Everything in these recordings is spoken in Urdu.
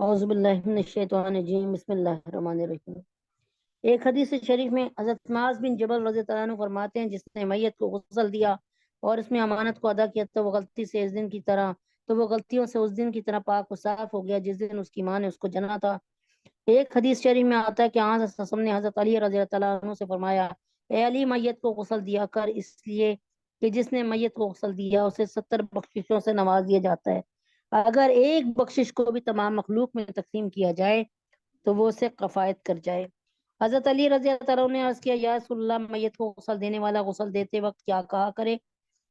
اعوذ باللہ من الشیطان الرجیم بسم اللہ الرحمن الرحیم۔ ایک حدیث شریف میں حضرت معاذ بن جبل رضی اللہ عنہ فرماتے ہیں، جس نے میت کو غسل دیا اور اس میں امانت کو ادا کیا تو وہ غلطیوں سے اس دن کی طرح پاک و صاف ہو گیا جس دن اس کی ماں نے اس کو جنا تھا۔ ایک حدیث شریف میں آتا ہے کہ حضرت وسلم نے حضرت علی رضی اللہ عنہ سے فرمایا، اے علی، میت کو غسل دیا کر، اس لیے کہ جس نے میت کو غسل دیا اسے 70 بخششوں سے نواز دیا جاتا ہے۔ اگر ایک بخشش کو بھی تمام مخلوق میں تقسیم کیا جائے تو وہ اسے کفایت کر جائے۔ حضرت علی رضی اللہ عنہ نے عرض کیا، یا رسول اللہ، میت کو غسل دینے والا غسل دیتے وقت کیا کہا کرے،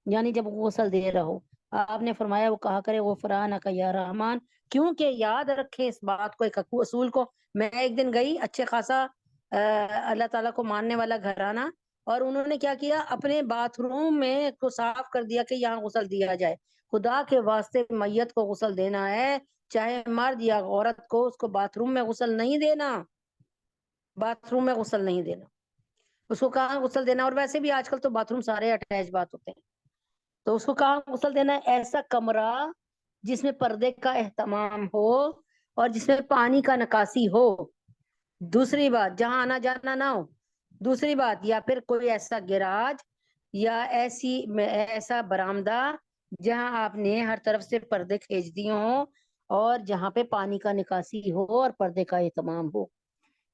یعنی جب وہ غسل دے رہا ہو؟ آپ نے فرمایا، وہ کہا کرے، غفرانک یا رحمان، کیونکہ یاد رکھے اس بات کو، ایک اصول کو۔ میں ایک دن گئی، اچھے خاصا اللہ تعالیٰ کو ماننے والا گھرانہ، اور انہوں نے کیا کیا، اپنے باتھ روم میں کو صاف کر دیا کہ یہاں غسل دیا جائے۔ خدا کے واسطے میت کو غسل دینا ہے، چاہے مرد یا عورت کو، اس کو باتھ روم میں غسل نہیں دینا، باتھ روم میں غسل نہیں دینا، اس کو کہاں غسل دینا۔ اور ویسے بھی آج کل تو باتھ روم سارے اٹیچ بات ہوتے ہیں، تو اس کو کہاں غسل دینا ہے؟ ایسا کمرہ جس میں پردے کا اہتمام ہو اور جس میں پانی کا نکاسی ہو۔ دوسری بات، جہاں آنا جانا نہ ہو۔ دوسری بات، یا پھر کوئی ایسا گیراج یا ایسا برآمدہ جہاں آپ نے ہر طرف سے پردے کھینچ دیے ہوں اور جہاں پہ پانی کا نکاسی ہو اور پردے کا اہتمام ہو۔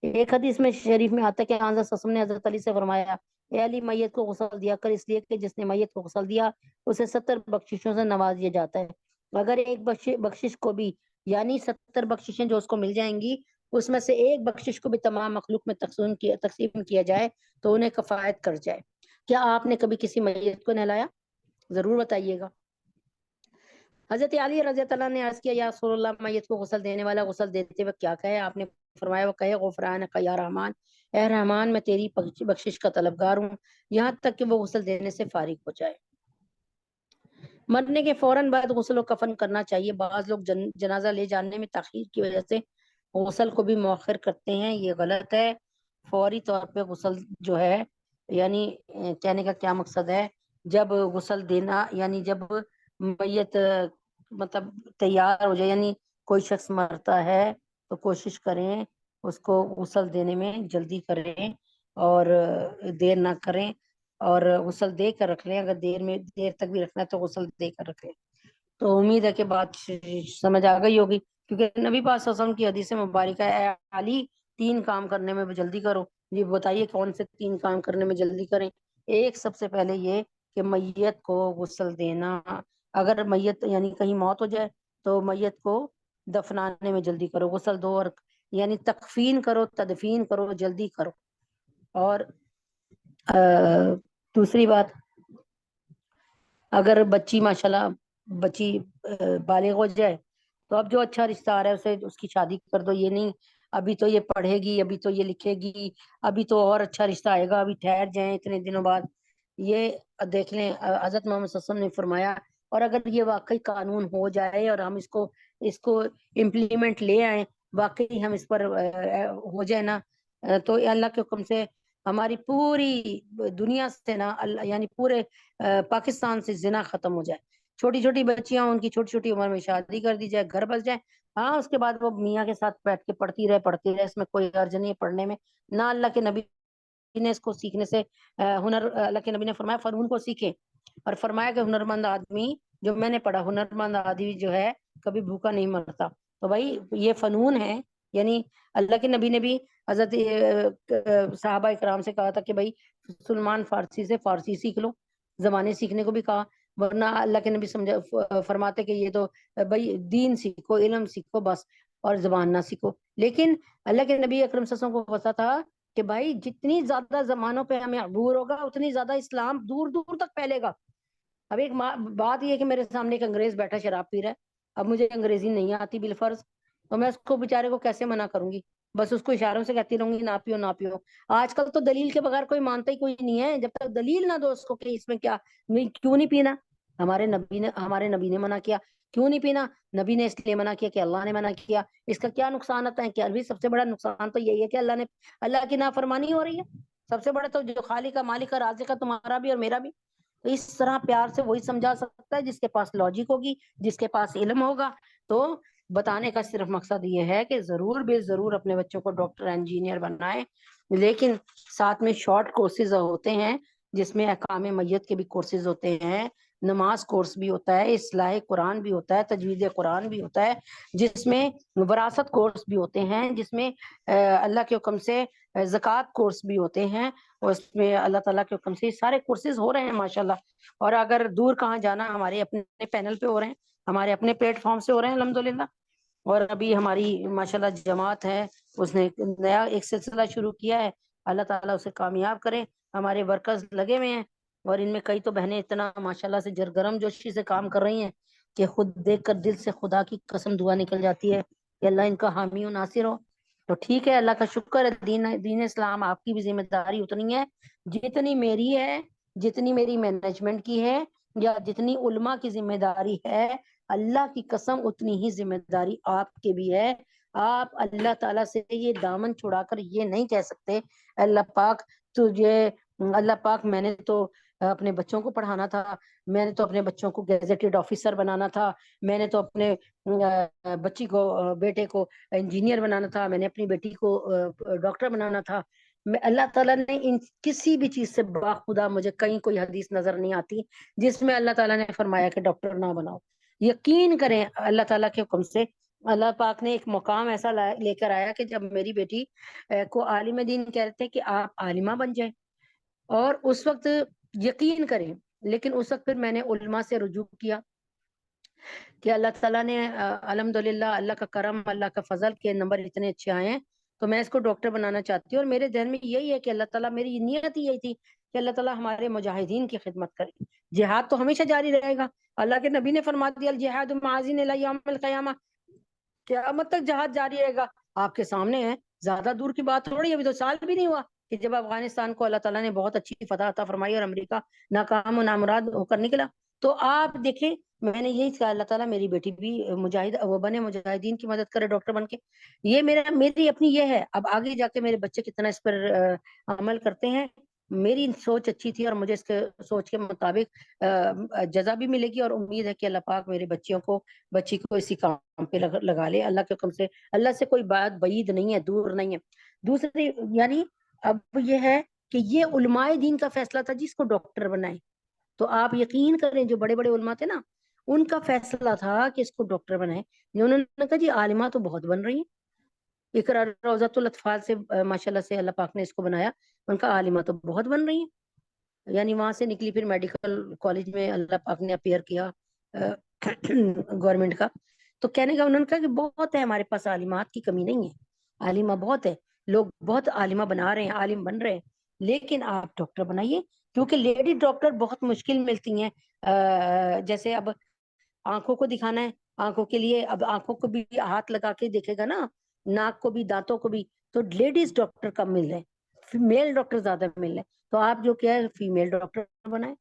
ایک حدیث میں شریف میں آتا ہے کہ حضرت صلی اللہ علیہ وسلم نے حضرت علی سے فرمایا، اے علی، میت کو غسل دیا کر، اس لیے کہ جس نے میت کو غسل دیا اسے 70 بخششوں سے نواز دیا جاتا ہے۔ اگر ایک بخشش کو بھی، یعنی 70 بخششیں جو اس کو مل جائیں گی، اس میں سے ایک بخشش کو بھی تمام مخلوق میں تقسیم کیا جائے تو انہیں کفایت کر جائے۔ کیا آپ نے کبھی کسی میت کو نہلایا؟ ضرور بتائیے گا۔ حضرت علی رضی اللہ عنہ نے عرض کیا، یا رسول اللہ، میت کو غسل دینے والا غسل دیتے وقت کیا کہے؟ آپ نے فرمایا، وہ کہے، غفرانک یا رحمان، اے رحمان، میں تیری بخشش کا طلبگار ہوں، یہاں تک کہ وہ غسل دینے سے فارغ ہو جائے۔ مرنے کے فوراً بعد غسل و کفن کرنا چاہیے۔ بعض لوگ جنازہ لے جانے میں تاخیر کی وجہ سے غسل کو بھی مؤخر کرتے ہیں، یہ غلط ہے۔ فوری طور پہ غسل جو ہے، یعنی کہنے کا کیا مقصد ہے، جب غسل دینا، یعنی جب میت مطلب تیار ہو جائے، یعنی کوئی شخص مرتا ہے تو کوشش کریں اس کو غسل دینے میں جلدی کریں اور دیر نہ کریں، اور غسل دے کر رکھ لیں۔ اگر دیر تک بھی رکھنا ہے تو غسل دے کر رکھ لیں۔ تو امید ہے کہ بات سمجھ آ گئی ہوگی، کیونکہ نبی پاک صلی اللہ علیہ وسلم کی حدیث مبارکہ ہے، اے علی، 3 کام کرنے میں جلدی کرو۔ جی بتائیے کون سے 3 کام کرنے میں جلدی کریں؟ ایک، سب سے پہلے یہ کہ میت کو غسل دینا۔ اگر میت یعنی کہیں موت ہو جائے تو میت کو دفنانے میں جلدی کرو، غسل دو، اور یعنی تکفین کرو، تدفین کرو، جلدی کرو۔ اور دوسری بات، اگر بچی ماشاءاللہ بچی بالغ ہو جائے تو اب جو اچھا رشتہ آ رہا ہے اسے اس کی شادی کر دو۔ یہ نہیں ابھی تو یہ پڑھے گی، ابھی تو یہ لکھے گی، ابھی تو اور اچھا رشتہ آئے گا، ابھی ٹھہر جائیں اتنے دنوں بعد۔ یہ دیکھ لیں حضرت محمد صلی اللہ علیہ وسلم نے فرمایا، اور اگر یہ واقعی قانون ہو جائے اور ہم اس کو امپلیمنٹ لے آئیں، واقعی ہم اس پر ہو جائے نا، تو اللہ کے حکم سے ہماری پوری دنیا سے نا، یعنی پورے پاکستان سے زنا ختم ہو جائے۔ چھوٹی چھوٹی بچیاں، ان کی چھوٹی چھوٹی عمر میں شادی کر دی جائے، گھر بس جائے، ہاں اس کے بعد وہ میاں کے ساتھ بیٹھ کے پڑھتی رہے، اس میں کوئی حرج نہیں ہے پڑھنے میں۔ نہ اللہ کے نبی نے اس کو سیکھنے سے اللہ کے نبی نے فرمایا فنون کو سیکھیں، اور فرمایا کہ ہنرمند آدمی، جو میں نے پڑھا، ہنرمند آدمی جو ہے کبھی بھوکا نہیں مرتا۔ تو بھائی یہ فنون ہے، یعنی اللہ کے نبی نے بھی حضرت صحابہ اکرام سے کہا تھا کہ بھائی سلمان فارسی سے فارسی سیکھ لو، زبانیں سیکھنے کو بھی کہا، ورنہ اللہ کے نبی فرماتے کہ یہ تو بھائی دین سیکھو، علم سیکھو بس، اور زبان نہ سیکھو۔ لیکن اللہ کے نبی اکرم صلی اللہ علیہ وسلم کو پتا تھا کہ بھائی جتنی زیادہ زمانوں پہ ہمیں عبور ہوگا اتنی زیادہ اسلام دور دور تک پھیلے گا۔ اب ایک بات یہ کہ میرے سامنے ایک انگریز بیٹھا شراب پی رہا ہے، اب مجھے انگریزی نہیں آتی بالفرض، تو میں اس کو بیچارے کو کیسے منع کروں گی؟ بس اس کو اشاروں سے کہتی رہوں گی نہ پیو نہ پیو۔ آج کل تو دلیل کے بغیر کوئی مانتا ہی کوئی نہیں ہے، جب تک دلیل نہ دو اس کو کہ اس میں کیا، کیوں نہیں پینا، ہمارے نبی نے منع کیا، کیوں نہیں پینا؟ نبی نے اس لیے منع کیا کہ اللہ نے منع کیا۔ اس کا کیا نقصان آتا ہے؟ کہ ابھی سب سے بڑا نقصان تو یہی ہے کہ اللہ کی نافرمانی ہو رہی ہے۔ سب سے بڑا تو جو خالق کا، مالک کا، رازق کا، تمہارا بھی اور میرا بھی۔ تو اس طرح پیار سے وہی سمجھا سکتا ہے جس کے پاس لاجک ہوگی، جس کے پاس علم ہوگا۔ تو بتانے کا صرف مقصد یہ ہے کہ ضرور بے ضرور اپنے بچوں کو ڈاکٹر انجینئر بنائیں، لیکن ساتھ میں شارٹ کورسز ہوتے ہیں جس میں احکام میت کے بھی کورسز ہوتے ہیں، نماز کورس بھی ہوتا ہے، اصلاح قرآن بھی ہوتا ہے، تجوید قرآن بھی ہوتا ہے، جس میں وراثت کورس بھی ہوتے ہیں، جس میں اللہ کے حکم سے زکوٰۃ کورس بھی ہوتے ہیں، اور اس میں اللہ تعالیٰ کے حکم سے سارے کورسز ہو رہے ہیں ماشاءاللہ۔ اور اگر دور کہاں جانا، ہمارے اپنے پینل پہ ہو رہے ہیں، ہمارے اپنے پلیٹ فارم سے ہو رہے ہیں الحمدللہ۔ اور ابھی ہماری ماشاءاللہ جماعت ہے، اس نے نیا ایک سلسلہ شروع کیا ہے، اللہ تعالیٰ اسے کامیاب کرے۔ ہمارے ورکرز لگے ہوئے ہیں، اور ان میں کئی تو بہنیں اتنا ماشاءاللہ سے جرگرم جوشی سے کام کر رہی ہیں کہ خود دیکھ کر دل سے خدا کی قسم دعا نکل جاتی ہے کہ اللہ ان کا حامی و ناصر ہو۔ تو ٹھیک ہے، اللہ کا شکر ہے، دین اسلام آپ کی بھی ذمہ داری اتنی ہے جتنی میری ہے، جتنی میری مینجمنٹ کی ہے، یا جتنی علماء کی ذمہ داری ہے، اللہ کی قسم اتنی ہی ذمہ داری آپ کے بھی ہے۔ آپ اللہ تعالیٰ سے یہ دامن چھڑا کر یہ نہیں کہہ سکتے اللہ پاک تجھے، اللہ پاک میں نے تو اپنے بچوں کو پڑھانا تھا، میں نے تو اپنے بچوں کو گیزیٹڈ آفیسر بنانا تھا، میں نے تو اپنے بچی کو بیٹے کو انجینئر بنانا تھا، میں نے اپنی بیٹی کو ڈاکٹر بنانا تھا۔ اللہ تعالیٰ نے ان کسی بھی چیز سے باخدا مجھے کہیں کوئی حدیث نظر نہیں آتی جس میں اللہ تعالیٰ نے فرمایا کہ ڈاکٹر نہ بناؤ۔ یقین کریں اللہ تعالیٰ کے حکم سے اللہ پاک نے ایک مقام ایسا لے کر آیا کہ جب میری بیٹی کو عالم دین کہتے ہیں کہ آپ عالمہ بن جائیں، اور اس وقت یقین کریں، لیکن اس وقت پھر میں نے علماء سے رجوع کیا کہ اللہ تعالیٰ نے الحمدللہ اللہ کا کرم، اللہ کا فضل کے نمبر اتنے اچھے آئے ہیں، تو میں اس کو ڈاکٹر بنانا چاہتی ہوں۔ اور میرے ذہن میں یہی ہے کہ اللہ تعالیٰ، میری نیت ہی یہی تھی کہ اللہ تعالیٰ ہمارے مجاہدین کی خدمت کرے۔ جہاد تو ہمیشہ جاری رہے گا، اللہ کے نبی نے فرما دیا الجہاد معاذین الی یوم القیامہ، قیامت تک جہاد جاری رہے گا۔ آپ کے سامنے ہے، زیادہ دور کی بات تھوڑی، ابھی تو سال بھی نہیں ہوا کہ جب افغانستان کو اللہ تعالیٰ نے بہت اچھی فتح عطا فرمائی اور امریکہ ناکام و نامراد ہو کر نکلا۔ تو آپ دیکھیں، میں نے یہی کہا اللہ تعالیٰ میری بیٹی بھی مجاہد وہ بنے، مجاہدین کی مدد کرے ڈاکٹر بن کے۔ یہ میری اپنی یہ ہے۔ اب آگے جا کے میرے بچے کتنا اس پر عمل کرتے ہیں، میری سوچ اچھی تھی اور مجھے اس کے سوچ کے مطابق جزا بھی ملے گی، اور امید ہے کہ اللہ پاک میرے بچی کو اسی کام پہ لگا لے اللہ کے حکم سے۔ اللہ سے کوئی بات بعید نہیں ہے، دور نہیں ہے۔ دوسری یعنی اب یہ ہے کہ یہ علماء دین کا فیصلہ تھا جس کو ڈاکٹر بنائے، تو آپ یقین کریں جو بڑے بڑے علماء تھے نا، ان کا فیصلہ تھا کہ اس کو ڈاکٹر بنائے۔ انہوں نے کہا جی عالمہ تو بہت بن رہی ہیں، اقرا روضۃ الاطفال سے ماشاءاللہ سے اللہ پاک نے اس کو بنایا، ان کا عالمہ تو بہت بن رہی ہیں۔ یعنی وہاں سے نکلی، پھر میڈیکل کالج میں اللہ پاک نے اپیئر کیا گورنمنٹ کا، تو کہنے کا انہوں نے کہا کہ بہت ہے ہمارے پاس، عالمات کی کمی نہیں ہے، عالمہ بہت ہے، لوگ بہت عالمہ بنا رہے ہیں، عالم بن رہے ہیں، لیکن آپ ڈاکٹر بنائیے، کیونکہ لیڈی ڈاکٹر بہت مشکل ملتی ہیں۔ جیسے اب آنکھوں کو دکھانا ہے، آنکھوں کے لیے اب آنکھوں کو بھی ہاتھ لگا کے دیکھے گا نا، ناک کو بھی، دانتوں کو بھی، تو لیڈیز ڈاکٹر کم مل رہے ہیں، میل ڈاکٹر زیادہ مل رہے ہیں، تو آپ جو کیا ہے فیمیل ڈاکٹر بنائیں،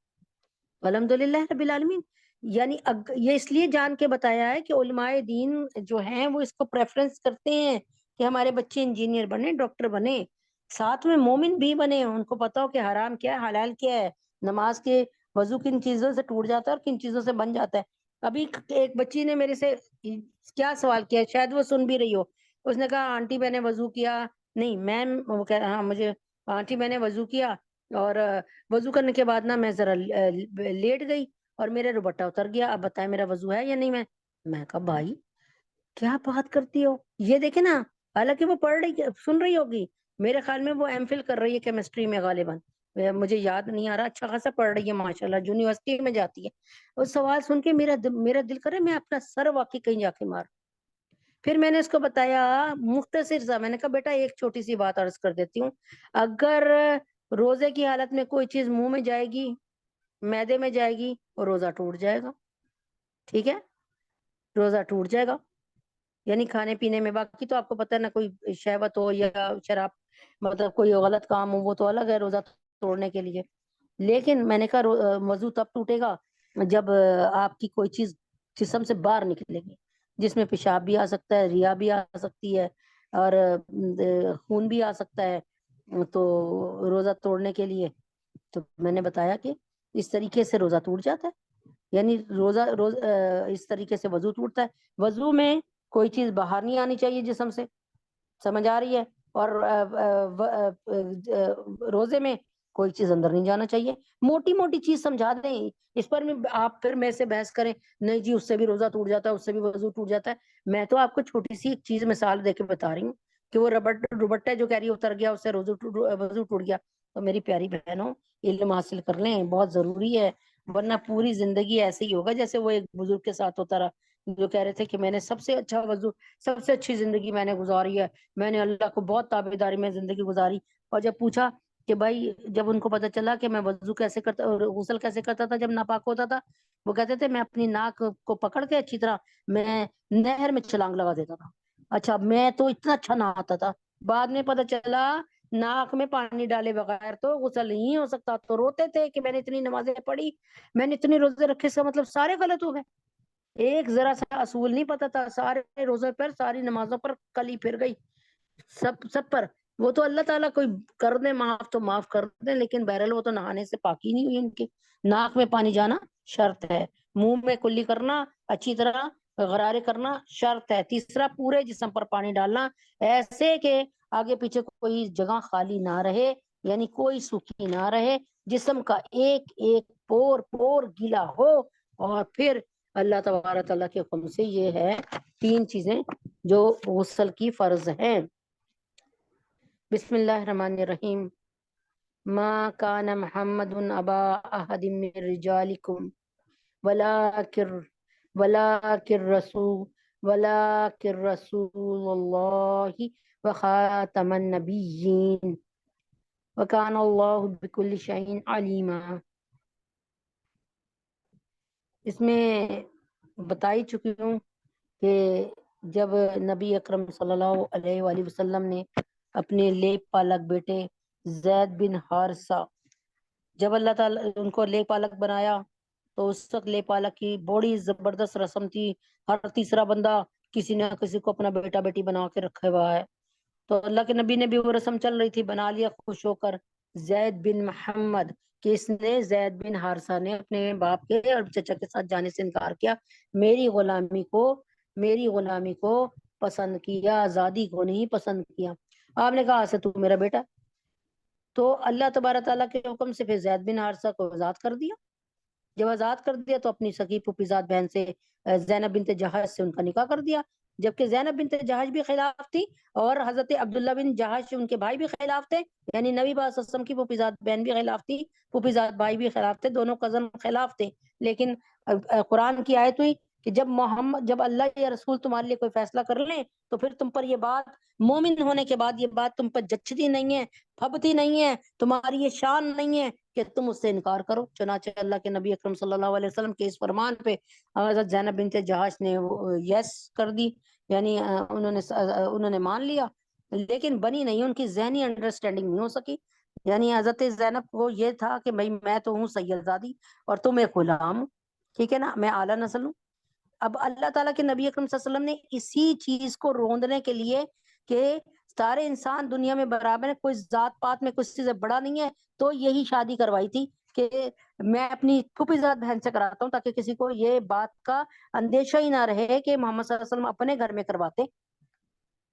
الحمدللہ رب العالمین۔ یعنی یہ اس لیے جان کے بتایا ہے کہ علماء دین جو ہیں وہ اس کو پریفرنس کرتے ہیں کہ ہمارے بچے انجینئر بنے، ڈاکٹر بنے، ساتھ میں مومن بھی بنے، ان کو پتا ہو کہ حرام کیا ہے حلال کیا ہے، نماز کے وضو کن چیزوں سے ٹوٹ جاتا ہے اور کن چیزوں سے بن جاتا ہے۔ ابھی ایک بچی نے میرے سے کیا سوال کیا، شاید وہ سن بھی رہی ہو، اس نے کہا آنٹی میں نے وضو کیا، نہیں میم، وہ کہہ رہا ہاں مجھے، آنٹی میں نے وضو کیا، اور وضو کرنے کے بعد نا میں ذرا لیٹ گئی اور میرا دوپٹہ اتر گیا، اب بتائیں میرا وضو ہے یا نہیں؟ میں کہا بھائی کیا بات کرتی ہو، یہ دیکھیں نا، حالانکہ وہ پڑھ رہی سن رہی ہوگی، میرے خیال میں وہ ایم فل کر رہی ہے کیمسٹری میں غالباً، مجھے یاد نہیں آ رہا، اچھا خاصا پڑھ رہی ہے ماشاءاللہ، یونیورسٹی میں جاتی ہے۔ اور سوال سن کے میرا دل کرے میں اپنا سر واقعی کہیں جا کے مار۔ پھر میں نے اس کو بتایا مختصر سا، میں نے کہا بیٹا ایک چھوٹی سی بات عرض کر دیتی ہوں، اگر روزے کی حالت میں کوئی چیز منہ میں جائے گی، معدے میں جائے گی، اور روزہ ٹوٹ جائے گا، ٹھیک ہے، روزہ ٹوٹ جائے گا، یعنی کھانے پینے میں، باقی تو آپ کو پتہ ہے نا، کوئی شہوت ہو یا شراب، مطلب کوئی غلط کام ہو، وہ تو الگ ہے روزہ توڑنے کے لیے، لیکن میں نے کہا وضو تب ٹوٹے گا جب آپ کی کوئی چیز جسم سے باہر نکلے گی، جس میں پیشاب بھی آ سکتا ہے، ریا بھی آ سکتی ہے، اور خون بھی آ سکتا ہے، تو روزہ توڑنے کے لیے تو میں نے بتایا کہ اس طریقے سے روزہ ٹوٹ جاتا ہے، یعنی روز اس طریقے سے وضو ٹوٹتا ہے۔ وضو میں کوئی چیز باہر نہیں آنی چاہیے جسم سے، سمجھ آ رہی ہے؟ اور روزے میں کوئی چیز اندر نہیں جانا چاہیے. موٹی موٹی چیز سمجھا دیں، اس پر میں آپ پھر میں سے بحث کریں نہیں جی اس سے بھی روزہ ٹوٹ جاتا ہے، اس سے بھی وضو ٹوٹ جاتا ہے. میں تو آپ کو چھوٹی سی ایک چیز مثال دے کے بتا رہی ہوں کہ وہ ربٹ ہے جو کہہ رہی ہے اتر گیا اس سے وضو ٹوٹ گیا. تو میری پیاری بہنوں، علم حاصل کر لیں، بہت ضروری ہے، ورنہ پوری زندگی ایسے ہی ہوگا جیسے وہ ایک بزرگ کے ساتھ ہوتا رہا جو کہہ رہے تھے کہ میں نے سب سے اچھا وضو، سب سے اچھی زندگی میں نے گزاری ہے، میں نے اللہ کو بہت تابعداری میں زندگی گزاری. اور جب پوچھا کہ بھائی، جب ان کو پتا چلا کہ میں وضو کیسے کرتا، غسل کیسے کرتا تھا جب ناپاک ہوتا تھا، وہ کہتے تھے میں اپنی ناک کو پکڑ کے اچھی طرح میں نہر میں چھلانگ لگا دیتا تھا. اچھا، میں تو اتنا اچھا نہاتا تھا، بعد میں پتا چلا ناک میں پانی ڈالے بغیر تو غسل نہیں ہو سکتا. تو روتے تھے کہ میں نے اتنی نمازیں پڑھی، میں نے اتنے روزے رکھے، اس کا مطلب سارے غلط ہو گئے. ایک ذرا سا اصول نہیں پتا تھا، سارے روزے پر، ساری نمازوں پر کلی پھر گئی، سب پر. وہ تو اللہ تعالیٰ کوئی کر دے معاف تو معاف کر دے، لیکن بہرحال وہ تو نہانے سے پاکی نہیں ہوئی ان کی. ناک میں پانی جانا شرط ہے، منہ میں کلی کرنا، اچھی طرح غرارے کرنا شرط ہے. تیسرا، پورے جسم پر پانی ڈالنا ایسے کہ آگے پیچھے کوئی جگہ خالی نہ رہے، یعنی کوئی سوکھی نہ رہے، جسم کا ایک ایک پور پور گیلا ہو. اور پھر اللہ تبارک تعالیٰ کے حکم سے یہ ہے 3 چیزیں جو غسل کی فرض ہیں. بسم اللہ الرحمن الرحیم. ما کان محمد ابا احد من رجالکم ولکن رسول اللہ وخاتم النبیین وکان اللہ بکل شیء علیما. اس میں بتائی چکی ہوں کہ جب نبی اکرم صلی اللہ علیہ وآلہ وسلم نے اپنے لیپ پالک بیٹے زید بن حارثہ، جب اللہ تعالیٰ ان کو لیپ پالک بنایا تو اس وقت لیپ پالک کی بڑی زبردست رسم تھی. ہر تیسرا بندہ کسی نہ کسی کو اپنا بیٹا بیٹی بنا کے رکھے ہوا ہے. تو اللہ کے نبی نے بھی وہ رسم چل رہی تھی، بنا لیا خوش ہو کر زید بن محمد، کہ اس نے زید بن حارثہ نے اپنے باپ کے اور چچا کے ساتھ جانے سے انکار کیا، میری غلامی کو پسند کیا، آزادی کو نہیں پسند کیا. آپ نے کہا سے تو میرا بیٹا. تو اللہ تبارک تعالیٰ کے حکم سے پھر زید بن حارثہ کو آزاد کر دیا. جب آزاد کر دیا تو اپنی سگی پھوپھیزاد بہن سے زینب بنت جہش سے ان کا نکاح کر دیا، جبکہ زینب بنت جہش بھی خلاف تھی اور حضرت عبداللہ بن جہش ان کے بھائی بھی خلاف تھے، یعنی نبی پاک صلی اللہ علیہ وسلم کی پھوپھیزاد بہن بھی خلاف تھی، پھوپھیزاد بھائی بھی خلاف تھے، دونوں کزن خلاف تھے. لیکن قرآن کی آیت ہوئی کہ جب اللہ یا رسول تمہارے لیے کوئی فیصلہ کر لیں تو پھر تم پر یہ بات، مومن ہونے کے بعد یہ بات تم پر جچتی نہیں ہے، پھبتی نہیں ہے، تمہاری یہ شان نہیں ہے کہ تم اس سے انکار کرو. چنانچہ اللہ کے نبی اکرم صلی اللہ علیہ وسلم کے اس فرمان پہ حضرت زینب بنت جہش نے یس کر دی، یعنی انہوں نے مان لیا، لیکن بنی نہیں، ان کی ذہنی انڈرسٹینڈنگ نہیں ہو سکی. یعنی حضرت زینب کو یہ تھا کہ بھائی میں تو ہوں سیدزادی اور تم ایک غلام ہوں، ٹھیک ہے نا، میں اعلیٰ نسل ہوں. اب اللہ تعالیٰ کے نبی اکرم صلی اللہ علیہ وسلم نے اسی چیز کو روندنے کے لیے کہ سارے انسان دنیا میں برابر ہیں، کوئی ذات پات میں کسی سے بڑا نہیں ہے، تو یہی شادی کروائی تھی کہ میں اپنی پھوپھی ذات بہن سے کراتا ہوں تاکہ کسی کو یہ بات کا اندیشہ ہی نہ رہے کہ محمد صلی اللہ علیہ وسلم اپنے گھر میں کرواتے.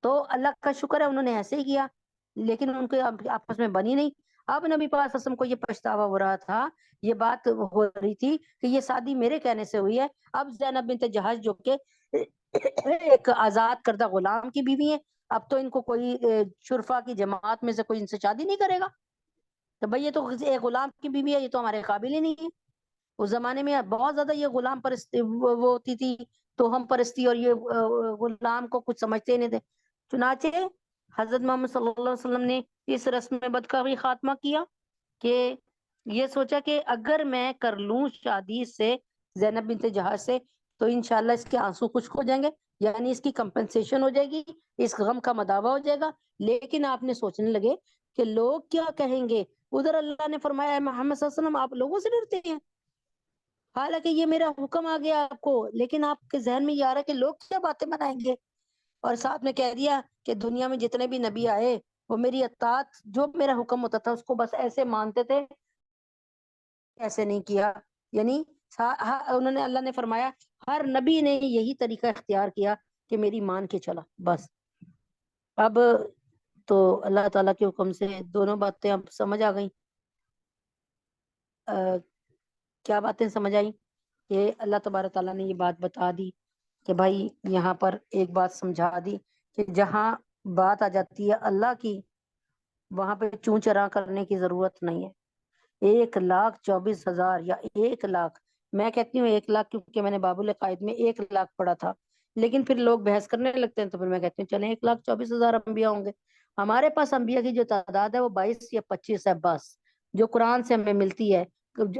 تو اللہ کا شکر ہے انہوں نے ایسے ہی کیا، لیکن ان کے آپس میں بنی نہیں. اب نبی پاک صلی اللہ علیہ وسلم کو یہ پچھتاوا ہو رہا تھا، یہ بات ہو رہی تھی کہ یہ شادی میرے کہنے سے ہوئی ہے. اب زینب بنت جہش جو کہ ایک آزاد کردہ غلام کی بیوی ہے، اب تو ان کو کوئی شرفا کی جماعت میں سے کوئی ان سے شادی نہیں کرے گا. تو بھئی یہ تو ایک غلام کی بیوی ہے، یہ تو ہمارے قابل ہی نہیں ہے. اس زمانے میں بہت زیادہ یہ غلام پرستی وہ ہوتی تھی، تو ہم پرستی، اور یہ غلام کو کچھ سمجھتے نہیں تھے. چنانچہ حضرت محمد صلی اللہ علیہ وسلم نے اس رسم میں بد کا بھی خاتمہ کیا کہ یہ سوچا کہ اگر میں کر لوں شادی سے زینب بنت جہاز سے تو انشاءاللہ اس کے آنسو خشک ہو جائیں گے، یعنی اس کی کمپنسیشن ہو جائے گی، اس غم کا مداوع ہو جائے گا. لیکن آپ نے سوچنے لگے کہ لوگ کیا کہیں گے. ادھر اللہ نے فرمایا محمد صلی اللہ علیہ وسلم آپ لوگوں سے ڈرتے ہیں، حالانکہ یہ میرا حکم آ گیا آپ کو، لیکن آپ کے ذہن میں یہ آ رہا ہے کہ لوگ کیا باتیں بنائیں گے. اور ساتھ میں کہہ دیا کہ دنیا میں جتنے بھی نبی آئے وہ میری اطاعت، جو میرا حکم ہوتا تھا اس کو بس ایسے مانتے تھے، ایسے نہیں کیا. یعنی انہوں نے، اللہ نے فرمایا ہر نبی نے یہی طریقہ اختیار کیا کہ میری مان کے چلا بس. اب تو اللہ تعالیٰ کے حکم سے دونوں باتیں اب سمجھ آ گئیں. کیا باتیں سمجھ آئیں؟ کہ اللہ تبارک تعالیٰ نے یہ بات بتا دی کہ بھائی یہاں پر ایک بات سمجھا دی کہ جہاں بات آ جاتی ہے اللہ کی وہاں پہ چون چرا کرنے کی ضرورت نہیں ہے. 1,24,000 یا 1,00,000، میں کہتی ہوں 1,00,000 کیونکہ میں نے باب العقائد میں 1,00,000 پڑھا تھا، لیکن پھر لوگ بحث کرنے لگتے ہیں تو پھر میں کہتی ہوں چلیں 1,24,000 انبیاء ہوں گے. ہمارے پاس انبیاء کی جو تعداد ہے وہ 22 یا 25 ہے بس، جو قرآن سے ہمیں ملتی ہے.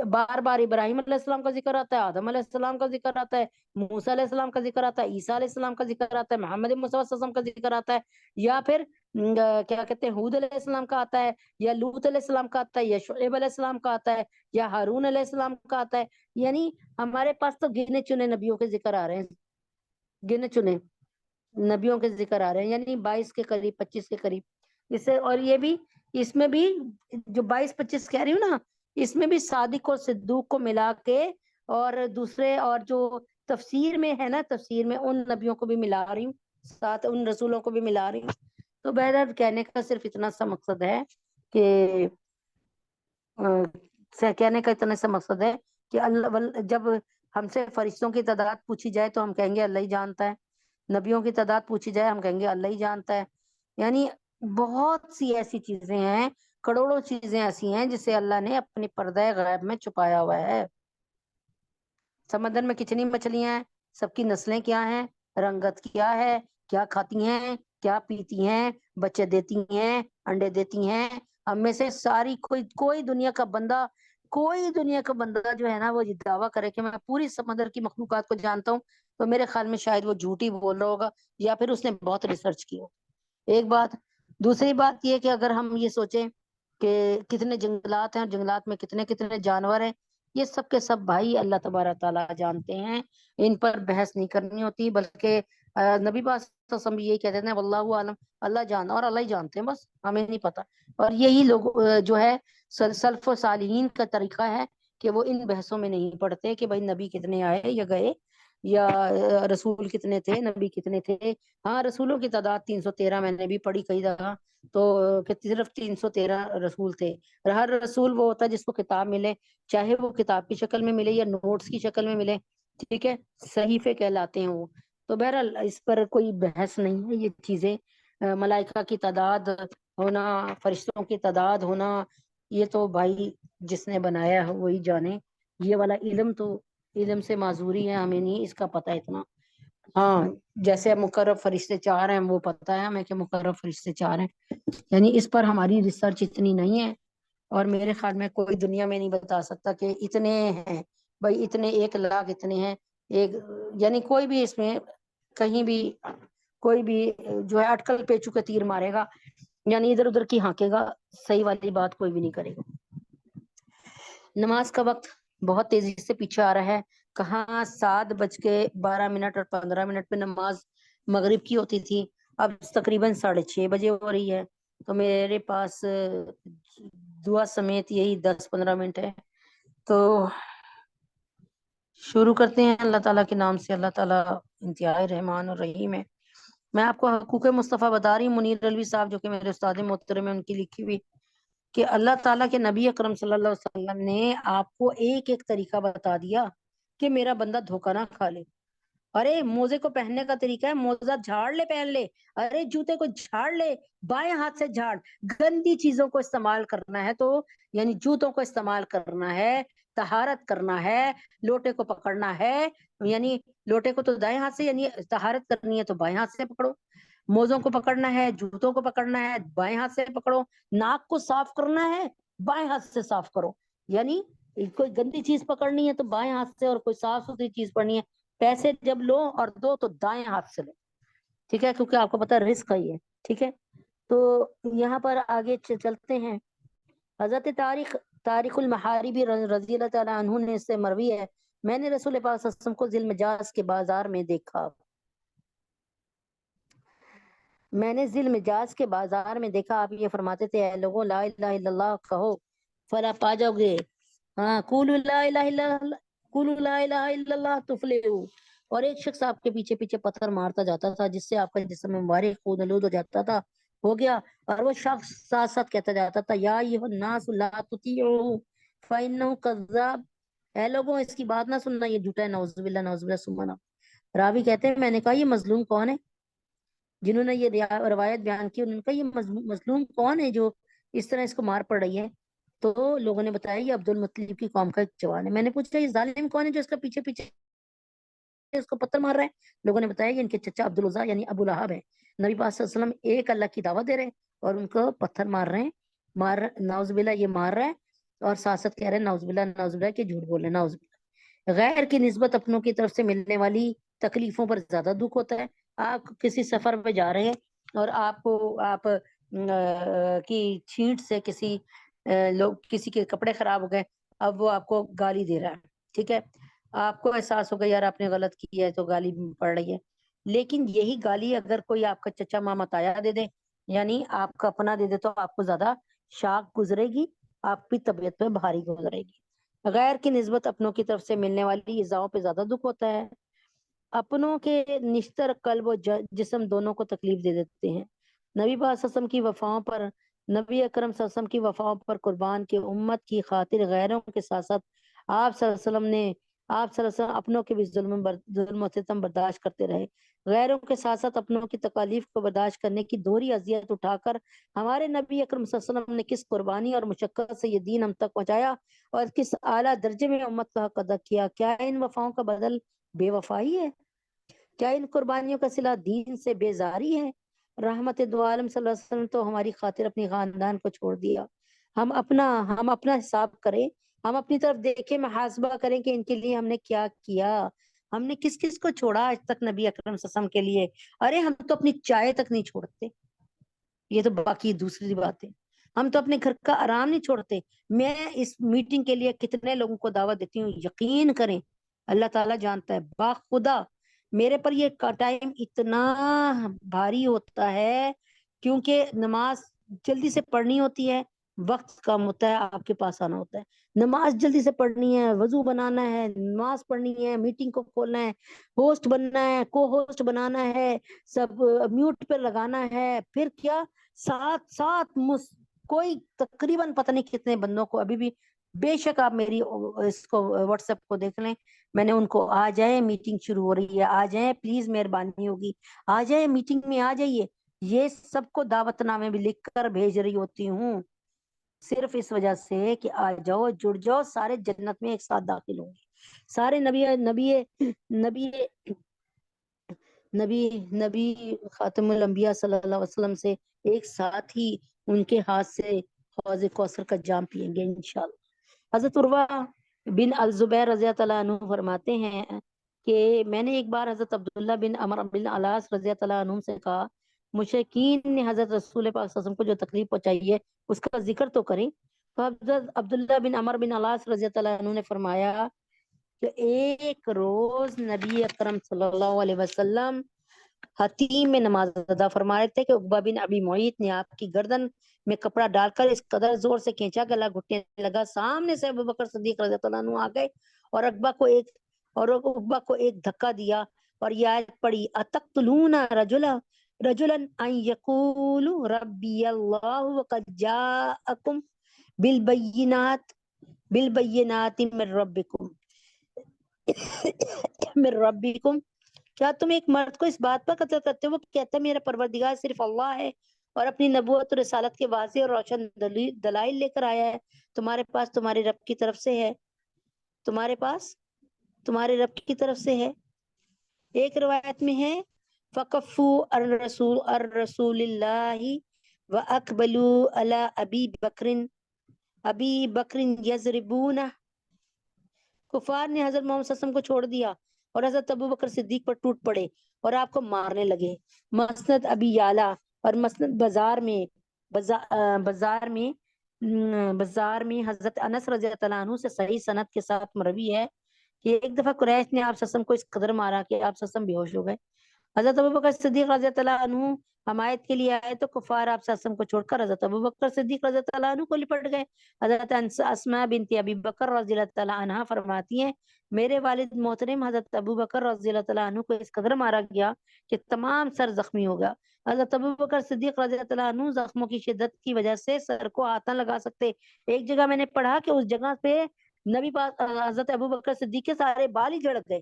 بار بار ابراہیم علیہ السلام کا ذکر آتا ہے، آدم علیہ السلام کا ذکر آتا ہے، موسیٰ علیہ السلام کا ذکر آتا ہے، عیسیٰ علیہ السلام کا ذکر آتا ہے، محمد مصطفیٰ صلی اللہ علیہ وسلم کا ذکر آتا ہے، یا پھر کیا کہتے ہیں حود علیہ السلام کا آتا ہے، یا لوط علیہ السلام کا آتا ہے، یا شعیب علیہ السلام کا آتا ہے، یا ہارون علیہ السلام کا آتا ہے. یعنی ہمارے پاس تو گنے چنے نبیوں کے ذکر آ رہے ہیں، گنے چنے نبیوں کے ذکر آ رہے ہیں، یعنی 22 کے قریب 25 کے قریب. اس سے اور یہ بھی اس میں بھی جو 22-25 کہہ رہی ہوں نا، اس میں بھی صادق اور صدوق کو ملا کے اور دوسرے اور جو تفسیر میں ہے نا، تفسیر میں ان نبیوں کو بھی ملا رہی ہوں، ساتھ ان رسولوں کو بھی ملا رہی ہوں. تو بہرحال کہنے کا صرف اتنا سا مقصد ہے کہ کہنے کا اتنا سا مقصد ہے کہ اللہ جب ہم سے فرشتوں کی تعداد پوچھی جائے تو ہم کہیں گے اللہ ہی جانتا ہے، نبیوں کی تعداد پوچھی جائے ہم کہیں گے اللہ ہی جانتا ہے. یعنی بہت سی ایسی چیزیں ہیں، کروڑوں چیزیں ایسی ہیں جسے اللہ نے اپنے پردہ غیب میں چھپایا ہوا ہے. سمندر میں کتنی مچھلیاں ہیں، سب کی نسلیں کیا ہیں، رنگت کیا ہے، کیا کھاتی ہیں، کیا پیتی ہیں، بچے دیتی ہیں، انڈے دیتی ہیں. ہم میں سے ساری کوئی دنیا کا بندہ، کوئی دنیا کا بندہ جو ہے نا وہ یہ دعویٰ کرے کہ میں پوری سمندر کی مخلوقات کو جانتا ہوں تو میرے خیال میں شاید وہ جھوٹ ہی بول رہا ہوگا یا پھر اس نے بہت ریسرچ کی ہو. ایک بات. دوسری بات یہ کہ اگر ہم یہ سوچیں کہ کتنے جنگلات ہیں اور جنگلات میں کتنے کتنے جانور ہیں، یہ سب کے سب بھائی اللہ تبارک تعالیٰ جانتے ہیں، ان پر بحث نہیں کرنی ہوتی. بلکہ نبی پاک صلی اللہ علیہ وسلم یہی کہتے ہیں واللہ عالم، اللہ جانتا اور اللہ ہی جانتے ہیں، بس ہمیں نہیں پتا. اور یہی لوگ جو ہے سلف و صالحین کا طریقہ ہے کہ وہ ان بحثوں میں نہیں پڑتے کہ بھائی نبی کتنے آئے یا گئے یا رسول کتنے تھے، نبی کتنے تھے. ہاں رسولوں کی تعداد 313 میں نے بھی پڑھی کئی جگہ، تو کہ صرف 313 رسول تھے. ہر رسول وہ ہوتا ہے جس کو کتاب ملے، چاہے وہ کتاب کی شکل میں ملے یا نوٹس کی شکل میں ملے، ٹھیک ہے، صحیفے کہلاتے ہیں وہ. تو بہرحال اس پر کوئی بحث نہیں ہے. یہ چیزیں ملائکہ کی تعداد ہونا، فرشتوں کی تعداد ہونا، یہ تو بھائی جس نے بنایا ہے وہی جانے. یہ والا علم تو علم سے معذوری ہے، ہمیں نہیں اس کا پتہ اتنا. ہاں جیسے مقرب فرشتے 4 ہیں وہ پتہ ہے ہمیں کہ مقرب فرشتے 4 ہیں، یعنی اس پر ہماری ریسرچ اتنی نہیں ہے. اور میرے خیال میں کوئی دنیا میں نہیں بتا سکتا کہ اتنے ہیں بھائی، اتنے 1,00,000 اتنے ہیں. یعنی کوئی بھی اس میں کہیں بھی کوئی بھی جو ہے اٹکل پیچو کے تیر مارے گا، یعنی ادھر ادھر کی ہانکے گا، صحیح والی بات کوئی بھی نہیں کرے گا. نماز کا وقت بہت تیزی سے پیچھے آ رہا ہے. کہاں 7:12 اور 15 پہ نماز مغرب کی ہوتی تھی، اب تقریباً 6:30 بجے ہو رہی ہے. تو میرے پاس دعا سمیت یہی 10-15 منٹ ہے، تو شروع کرتے ہیں اللہ تعالیٰ کے نام سے. اللہ تعالیٰ انتہائی رحمان اور رحیم ہے. میں آپ کو حقوق مصطفیٰ بتا رہی ہوں، منیر الوی صاحب جو کہ میرے استاد محترم ہیں ان کی لکھی ہوئی، کہ اللہ تعالیٰ کے نبی اکرم صلی اللہ علیہ وسلم نے آپ کو ایک ایک طریقہ بتا دیا کہ میرا بندہ دھوکہ نہ کھا لے. ارے موزے کو پہننے کا طریقہ ہے، موزہ جھاڑ لے پہن لے، ارے جوتے کو جھاڑ لے، بائیں ہاتھ سے جھاڑ. گندی چیزوں کو استعمال کرنا ہے تو یعنی جوتوں کو استعمال کرنا ہے، طہارت کرنا ہے، لوٹے کو پکڑنا ہے، یعنی لوٹے کو تو دائیں ہاتھ سے، یعنی طہارت کرنی ہے تو بائیں ہاتھ سے پکڑو. موزوں کو پکڑنا ہے، جوتوں کو پکڑنا ہے، بائیں ہاتھ سے پکڑو. ناک کو صاف کرنا ہے، بائیں ہاتھ سے صاف کرو. یعنی کوئی گندی چیز پکڑنی ہے تو بائیں ہاتھ سے، اور کوئی صاف ستھری چیز پکڑنی ہے، پیسے جب لو اور دو تو دائیں ہاتھ سے لو، ٹھیک ہے، کیونکہ آپ کو پتا رزق ہے یہ، ٹھیک ہے. تو یہاں پر آگے چلتے ہیں. حضرت طارق المحاربی رضی اللہ تعالیٰ عنہ نے اس سے مروی ہے، میں نے رسول پاک صلی اللہ علیہ وسلم کو ذی المجاز کے بازار میں دیکھا. میں نے ذی المجاز کے بازار میں دیکھا، آپ یہ فرماتے تھے اے لوگوں لا الہ الا اللہ کہو فلا پا جاؤ گے. ہاں قولوا لا الہ الا اللہ، قولوا لا الہ الا اللہ تفلحوا، اور ایک شخص آپ کے پیچھے پیچھے پتھر مارتا جاتا تھا جس سے آپ کا جسم مبارک خون آلود ہو جاتا تھا، ہو گیا، اور وہ شخص ساتھ ساتھ کہتا جاتا تھا یا ایھا الناس لا تطیعوہ فانہ کذاب، اے لوگوں اس کی بات نہ سننا، یہ جھوٹا ہے، نعوذ باللہ نعوذ باللہ ثم نعوذ۔ راوی کہتے ہیں میں نے کہا یہ مظلوم کون ہے؟ جنہوں نے یہ روایت بیان کی انہوں نے کہا یہ مظلوم کون ہے جو اس طرح اس کو مار پڑ رہی ہے؟ تو لوگوں نے بتایا یہ عبد المطلب کی قوم کا ایک جوان ہے۔ میں نے پوچھا یہ ظالم کون ہے جو اس کا پیچھے پیچھے اس کو پتھر مار رہے ہیں؟ لوگوں نے بتایا یہ ان کے چچا عبد العزیٰ یعنی ابو لہب ہے۔ نبی پاک صلی اللہ علیہ وسلم ایک اللہ کی دعوت دے رہے ہیں اور ان کو پتھر مار رہے ہیں، نعوذ باللہ یہ مار رہا ہے، اور ساتھ ساتھ کہہ رہے ہیں نعوذ باللہ کہ جھوٹ بول رہے ہیں، نعوذ باللہ۔ غیر کی نسبت اپنوں کی طرف سے ملنے والی تکلیفوں پر زیادہ دکھ ہوتا ہے۔ آپ کسی سفر پہ جا رہے ہیں اور آپ کی چھینٹ سے کسی کے کپڑے خراب ہو گئے، اب وہ آپ کو گالی دے رہا ہے، ٹھیک ہے، آپ کو احساس ہوگا یار آپ نے غلط کیا ہے تو گالی پڑ رہی ہے، لیکن یہی گالی اگر کوئی آپ کا چچا ماما تایا دے دے، یعنی آپ کا اپنا دے دے، تو آپ کو زیادہ شاق گزرے گی، آپ کی طبیعت پہ بھاری گزرے گی۔ غیر کی نسبت اپنوں کی طرف سے ملنے والی ایذاؤں پہ زیادہ دکھ ہوتا ہے۔ اپنوں کے نشتر قلب و جسم دونوں کو تکلیف دے دیتے ہیں۔ نبی پاک صلی اللہ علیہ وسلم کی وفاؤں پر، نبی اکرم صلی اللہ علیہ وسلم کی وفاؤں پر قربان کی امت کی خاطر غیروں کے ساتھ ساتھ آپ صلی اللہ علیہ وسلم نے آپ صلی اللہ علیہ وسلم اپنوں کے بھی ظلم و ستم برداشت کرتے رہے۔ غیروں کے ساتھ ساتھ اپنوں کی تکالیف کو برداشت کرنے کی دوہری اذیت اٹھا کر ہمارے نبی اکرم صلی اللہ علیہ وسلم نے کس قربانی اور مشقت سے یہ دین ہم تک پہنچایا اور کس اعلیٰ درجے میں امت کا حق ادا کیا۔ کیا ان وفاؤں کا بدل بے وفائی ہے؟ کیا ان قربانیوں کا صلہ دین سے بیزاری ہے؟ رحمت دو عالم صلی اللہ علیہ وسلم تو ہماری خاطر اپنی خاندان کو چھوڑ دیا۔ ہم اپنا حساب کریں، ہم اپنی طرف دیکھیں، محاسبہ کریں کہ ان کے لیے ہم نے کیا کیا، ہم نے کس کس کو چھوڑا آج تک نبی اکرم صلی اللہ علیہ وسلم کے لیے۔ ارے ہم تو اپنی چائے تک نہیں چھوڑتے، یہ تو باقی دوسری بات ہے، ہم تو اپنے گھر کا آرام نہیں چھوڑتے۔ میں اس میٹنگ کے لیے کتنے لوگوں کو دعوت دیتی ہوں، یقین کریں اللہ تعالیٰ جانتا ہے، باخدا میرے پر یہ ٹائم اتنا بھاری ہوتا ہے کیونکہ نماز جلدی سے پڑھنی ہوتی ہے، وقت کم ہوتا ہے، آپ کے پاس آنا ہوتا ہے، نماز جلدی سے پڑھنی ہے، وضو بنانا ہے، نماز پڑھنی ہے، میٹنگ کو کھولنا ہے، ہوسٹ بننا ہے، کو ہوسٹ بنانا ہے، سب میوٹ پہ لگانا ہے، پھر کیا ساتھ ساتھ کوئی تقریباً پتہ نہیں کتنے بندوں کو ابھی بھی، بے شک آپ میری اس کو واٹس ایپ کو دیکھ لیں، میں نے ان کو آ جائیں میٹنگ شروع ہو رہی ہے، آ جائیں پلیز مہربانی ہوگی، آ جائیں میٹنگ میں آ جائیے، یہ سب کو دعوت نامے بھی لکھ کر بھیج رہی ہوتی ہوں صرف اس وجہ سے کہ آ جاؤ، جڑ جاؤ، سارے جنت میں ایک ساتھ داخل ہوں گے، سارے نبی نبی نبی نبی نبی خاتم الانبیاء صلی اللہ علیہ وسلم سے ایک ساتھ ہی ان کے ہاتھ سے حوض کوثر کا جام پیئیں گے انشاءاللہ۔ حضرت عروہ بن الزبیر رضی اللہ عنہ فرماتے ہیں کہ میں نے ایک بار حضرت عبداللہ بن عمر بن العاص رضی اللہ عنہ سے کہا مشرکین نے حضرت رسول پاک صلی اللہ علیہ وسلم کو جو تکلیف پہنچائی ہے اس کا ذکر تو کریں، تو حضرت عبداللہ بن عمر بن العاص رضی اللہ عنہ نے فرمایا کہ ایک روز نبی اکرم صلی اللہ علیہ وسلم حتیم میں نماز ادا فرما رہے تھے کہ عقبہ بن ابی معیط نے آپ کی گردن میں کپڑا ڈال کر اس قدر زور سے کھینچا گلا گھٹنے لگا، سامنے سے ابوبکر صدیق رضی اللہ عنہ آ گئے اور عقبہ کو ایک دھکا دیا اور یہ آیت پڑھی اتقتلون رجلا ان یقول ربی اللہ وقد جاءکم بالبینات من ربکم، کیا تم ایک مرد کو اس بات پر قتل کرتے ہو وہ کہتا ہے میرا پروردگار صرف اللہ ہے اور اپنی نبوت و رسالت کے واضح اور روشن دلائل لے کر آیا ہے، تمہارے پاس تمہارے رب کی طرف سے ہے، تمہارے پاس تمہارے رب کی طرف سے ہے۔ ایک روایت میں ہے فَقَفُّوا الرسول اللہ وَأَقْبَلُوا عَلَى ابی بکر یضربونہ، کفار نے حضرت محمد صلی اللہ علیہ وسلم کو چھوڑ دیا اور حضرت ابوبکر صدیق پر ٹوٹ پڑے اور آپ کو مارنے لگے۔ مسند ابی یعلا اور مسند بازار میں حضرت انس رضی اللہ عنہ سے صحیح سند کے ساتھ مروی ہے کہ ایک دفعہ قریش نے آپ صلی اللہ علیہ وسلم کو اس قدر مارا کہ آپ صلی اللہ علیہ وسلم بے ہوش ہو گئے حضرت ابوبکر صدیق رضی اللہ عنہ حمایت کے لیے آئے تو کفار آپ وسلم کو چھوڑ کر حضرت ابوبکر صدیق رضی اللہ عنہ کو لپٹ گئے۔ حضرت اسماء بنت ابی بکر رضی اللہ عنہا فرماتی ہیں میرے والد محترم حضرت ابوبکر رضی اللہ عنہ کو اس قدر مارا گیا کہ تمام سر زخمی ہو گیا۔ حضرت ابوبکر صدیق رضی اللہ عنہ زخموں کی شدت کی وجہ سے سر کو ہاتھ نہ لگا سکتے۔ ایک جگہ میں نے پڑھا کہ اس جگہ پہ نبی پاک حضرت ابوبکر صدیق کے سارے بال ہی جھڑ گئے۔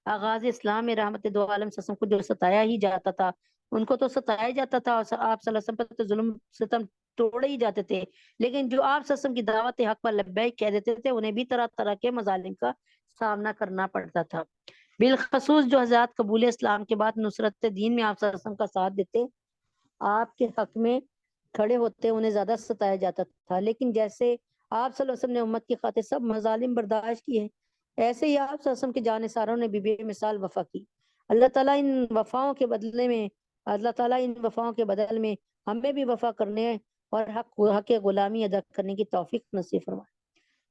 آغاز اسلام میں رحمت دو عالم وسلم کو جو ستایا ہی جاتا تھا ان کو تو ستایا جاتا تھا، اور آپ صلی اللہ علیہ وسلم پر تو ظلم ستم توڑے ہی جاتے تھے، لیکن جو آپ صلی اللہ علیہ وسلم کی دعوت حق پر لبیک کہہ دیتے تھے انہیں بھی طرح طرح کے مظالم کا سامنا کرنا پڑتا تھا۔ بالخصوص جو حضرات قبول اسلام کے بعد نصرت دین میں آپ صلی اللہ علیہ وسلم کا ساتھ دیتے، آپ کے حق میں کھڑے ہوتے، انہیں زیادہ ستایا جاتا تھا، لیکن جیسے آپ صلی اللہ علیہ وسلم نے امت کی خاطر سب مظالم برداشت کیے ایسے ہی آپ صلی اللہ علیہ وسلم کے جانثاروں نے بھی بے مثال وفا کی۔ اللہ تعالیٰ ان وفاؤں کے بدلے میں ہمیں بھی وفا کرنے اور حق غلامی ادا کرنے کی توفیق نصیب فرمائے۔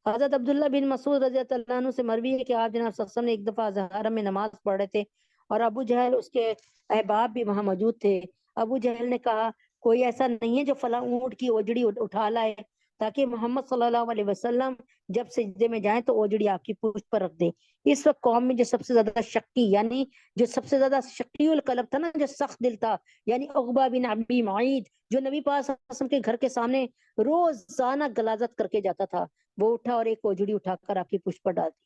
حضرت عبداللہ بن مسعود رضی اللہ عنہ سے مروی ہے کہ آپ جناب صلی اللہ علیہ وسلم نے ایک دفعہ ظہر میں نماز پڑھ رہے تھے اور ابو جہل اس کے احباب بھی وہاں موجود تھے۔ ابو جہل نے کہا کوئی ایسا نہیں ہے جو فلاں اونٹ کی اوجڑی اٹھا لائے تاکہ محمد صلی اللہ علیہ وسلم جب سجدے میں جائیں تو اوجڑی آپ کی پشت پر رکھ دے۔ اس وقت قوم میں جو سب سے زیادہ شکی یعنی جو سب سے زیادہ شکی القلب تھا نا، جو سخت دل تھا، یعنی عقبہ بن ابی معیط، جو نبی پاک صلی اللہ علیہ وسلم کے گھر کے سامنے روزانہ غلاظت کر کے جاتا تھا، وہ اٹھا اور ایک اوجڑی اٹھا کر آپ کی پشت پر ڈال دی۔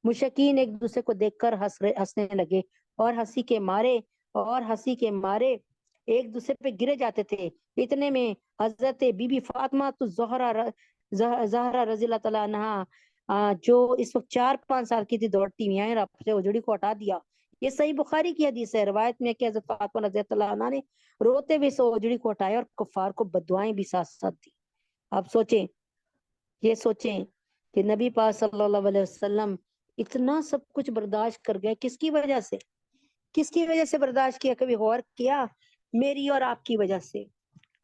مشرکین ایک دوسرے کو دیکھ کر ہنسنے لگے اور ہنسی کے مارے ایک دوسرے پہ گرے جاتے تھے۔ اتنے میں حضرت بی بی فاطمہ تو زہرا رضی اللہ تعالیٰ عنہا جو اس وقت 4-5 سال کی تھی دوڑتی ہوئی آئیں اور اپنے اوجڑی کو ہٹا دیا۔ یہ صحیح بخاری کی حدیث ہے۔ روایت میں کہ حضرت فاطمہ رضی اللہ عنہا نے روتے ہوئے اس اوجڑی کو ہٹایا اور کفار کو بددعائیں بھی ساتھ ساتھ دی۔ آپ سوچیں کہ نبی پاک صلی اللہ علیہ وسلم اتنا سب کچھ برداشت کر گئے، کس کی وجہ سے برداشت کیا؟ کبھی غور کیا؟ میری اور آپ کی وجہ سے۔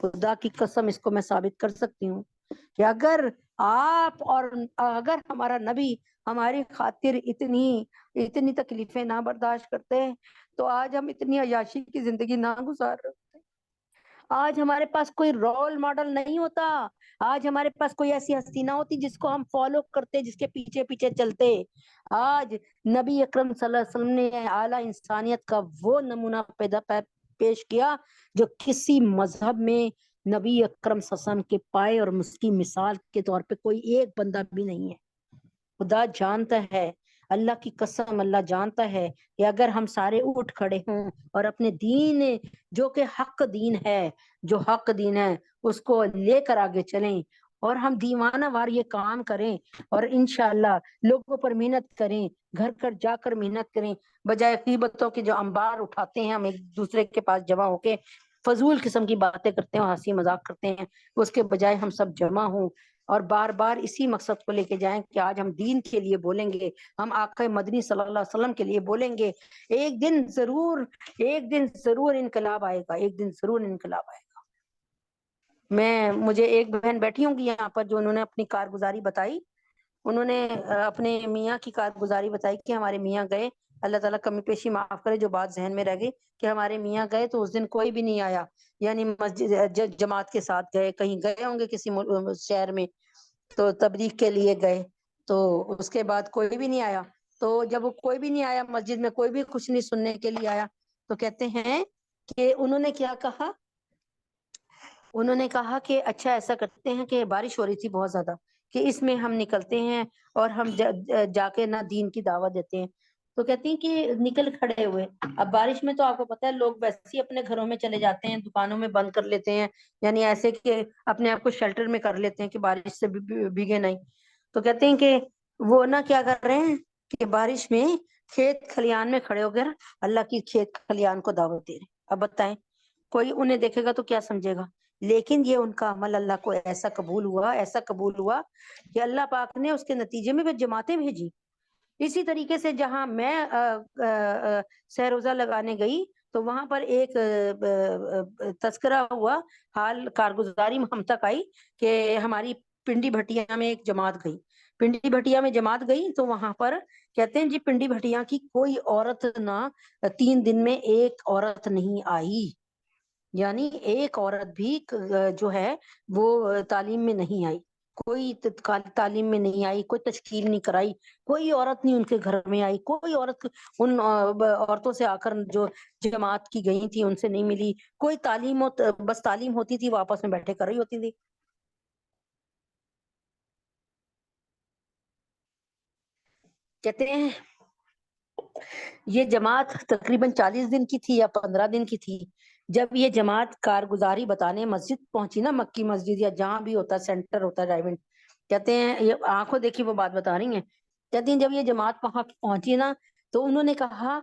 خدا کی قسم اس کو میں ثابت کر سکتی ہوں کہ اگر ہمارا نبی ہماری خاطر اتنی تکلیفیں نہ برداشت کرتے تو آج ہم اتنی عیاشی کی زندگی نہ گزار رہے ہوتے۔ آج ہمارے پاس کوئی رول ماڈل نہیں ہوتا، آج ہمارے پاس کوئی ایسی ہستی نہ ہوتی جس کو ہم فالو کرتے، جس کے پیچھے پیچھے چلتے۔ آج نبی اکرم صلی اللہ علیہ وسلم نے اعلیٰ انسانیت کا وہ نمونہ پیش کیا جو کسی مذہب میں نبی اکرم صلی اللہ علیہ وسلم کے پائے اور اس کی مثال کے طور پہ کوئی ایک بندہ بھی نہیں ہے۔ خدا جانتا ہے، اللہ کی قسم اللہ جانتا ہے کہ اگر ہم سارے اٹھ کھڑے ہوں اور اپنے دین جو کہ حق دین ہے اس کو لے کر آگے چلیں اور ہم دیوانہ وار یہ کام کریں اور انشاءاللہ لوگوں پر محنت کریں، گھر گھر جا کر محنت کریں، بجائے غیبتوں کے جو انبار اٹھاتے ہیں ہم ایک دوسرے کے پاس جمع ہو کے فضول قسم کی باتیں کرتے ہیں، ہنسی مذاق کرتے ہیں، اس کے بجائے ہم سب جمع ہوں اور بار بار اسی مقصد کو لے کے جائیں کہ آج ہم دین کے لیے بولیں گے، ہم آقا مدنی صلی اللہ علیہ وسلم کے لیے بولیں گے۔ ایک دن ضرور انقلاب آئے گا، مجھے ایک بہن بیٹھی ہوں گی یہاں پر جو انہوں نے اپنی کارگزاری بتائی، انہوں نے اپنے میاں کی کارگزاری بتائی کہ ہمارے میاں گئے، اللہ تعالیٰ کمی پیشی معاف کرے جو بات ذہن میں رہ گئی، کہ ہمارے میاں گئے تو اس دن کوئی بھی نہیں آیا، یعنی مسجد جماعت کے ساتھ گئے، کہیں گئے ہوں گے کسی شہر میں تو تبلیغ کے لیے گئے، تو اس کے بعد کوئی بھی نہیں آیا۔ تو جب کوئی بھی نہیں آیا، مسجد میں کوئی بھی کچھ نہیں سننے کے لیے آیا، تو کہتے ہیں کہ انہوں نے کیا کہا، انہوں نے کہا کہ اچھا ایسا کرتے ہیں کہ بارش ہو رہی تھی بہت زیادہ، کہ اس میں ہم نکلتے ہیں اور ہم جا کے نہ دین کی دعوت دیتے ہیں۔ تو کہتی ہیں کہ نکل کھڑے ہوئے، اب بارش میں تو آپ کو پتا ہے لوگ ویسے ہی اپنے گھروں میں چلے جاتے ہیں، دکانوں میں بند کر لیتے ہیں، یعنی ایسے کہ اپنے آپ کو شیلٹر میں کر لیتے ہیں کہ بارش سے بھیگے نہیں۔ تو کہتے ہیں کہ وہ نہ کیا کر رہے ہیں کہ بارش میں کھیت کھلیان میں کھڑے ہو کر اللہ کی کھیت کھلیان کو دعوت دے رہے ہیں۔ اب بتائیں کوئی انہیں دیکھے گا تو کیا سمجھے گا؟ لیکن یہ ان کا عمل اللہ کو ایسا قبول ہوا کہ اللہ پاک نے اس کے نتیجے میں بھی جماعتیں بھیجی۔ اسی طریقے سے جہاں میں سہروزہ لگانے گئی تو وہاں پر ایک تذکرہ ہوا، حال کارگزاری ہم تک آئی کہ ہماری پنڈی بھٹیا میں ایک جماعت گئی، پنڈی بھٹیا میں جماعت گئی تو وہاں پر کہتے ہیں جی پنڈی بھٹیا کی کوئی عورت نہ 3 دن میں ایک عورت نہیں آئی، یعنی ایک عورت بھی جو ہے وہ تعلیم میں نہیں آئی، کوئی تعلیم میں نہیں آئی، کوئی تشکیل نہیں کرائی، کوئی عورت نہیں ان کے گھر میں آئی، کوئی عورت ان عورتوں سے آ کر جو جماعت کی گئی تھی ان سے نہیں ملی، کوئی تعلیم بس تعلیم ہوتی تھی وہ آپس میں بیٹھے کر رہی ہوتی تھی۔ کہتے ہیں یہ جماعت تقریباً 40 دن کی تھی یا 15 دن کی تھی۔ جب یہ جماعت کارگزاری بتانے مسجد پہنچی نا، مکی مسجد یا جہاں بھی ہوتا ہے سینٹر ہوتا ہے ڈائمنڈ، کہتے ہیں یہ آنکھوں دیکھی وہ بات بتا رہی ہیں، کہتی ہیں جب یہ جماعت وہاں پہنچی نا تو انہوں نے کہا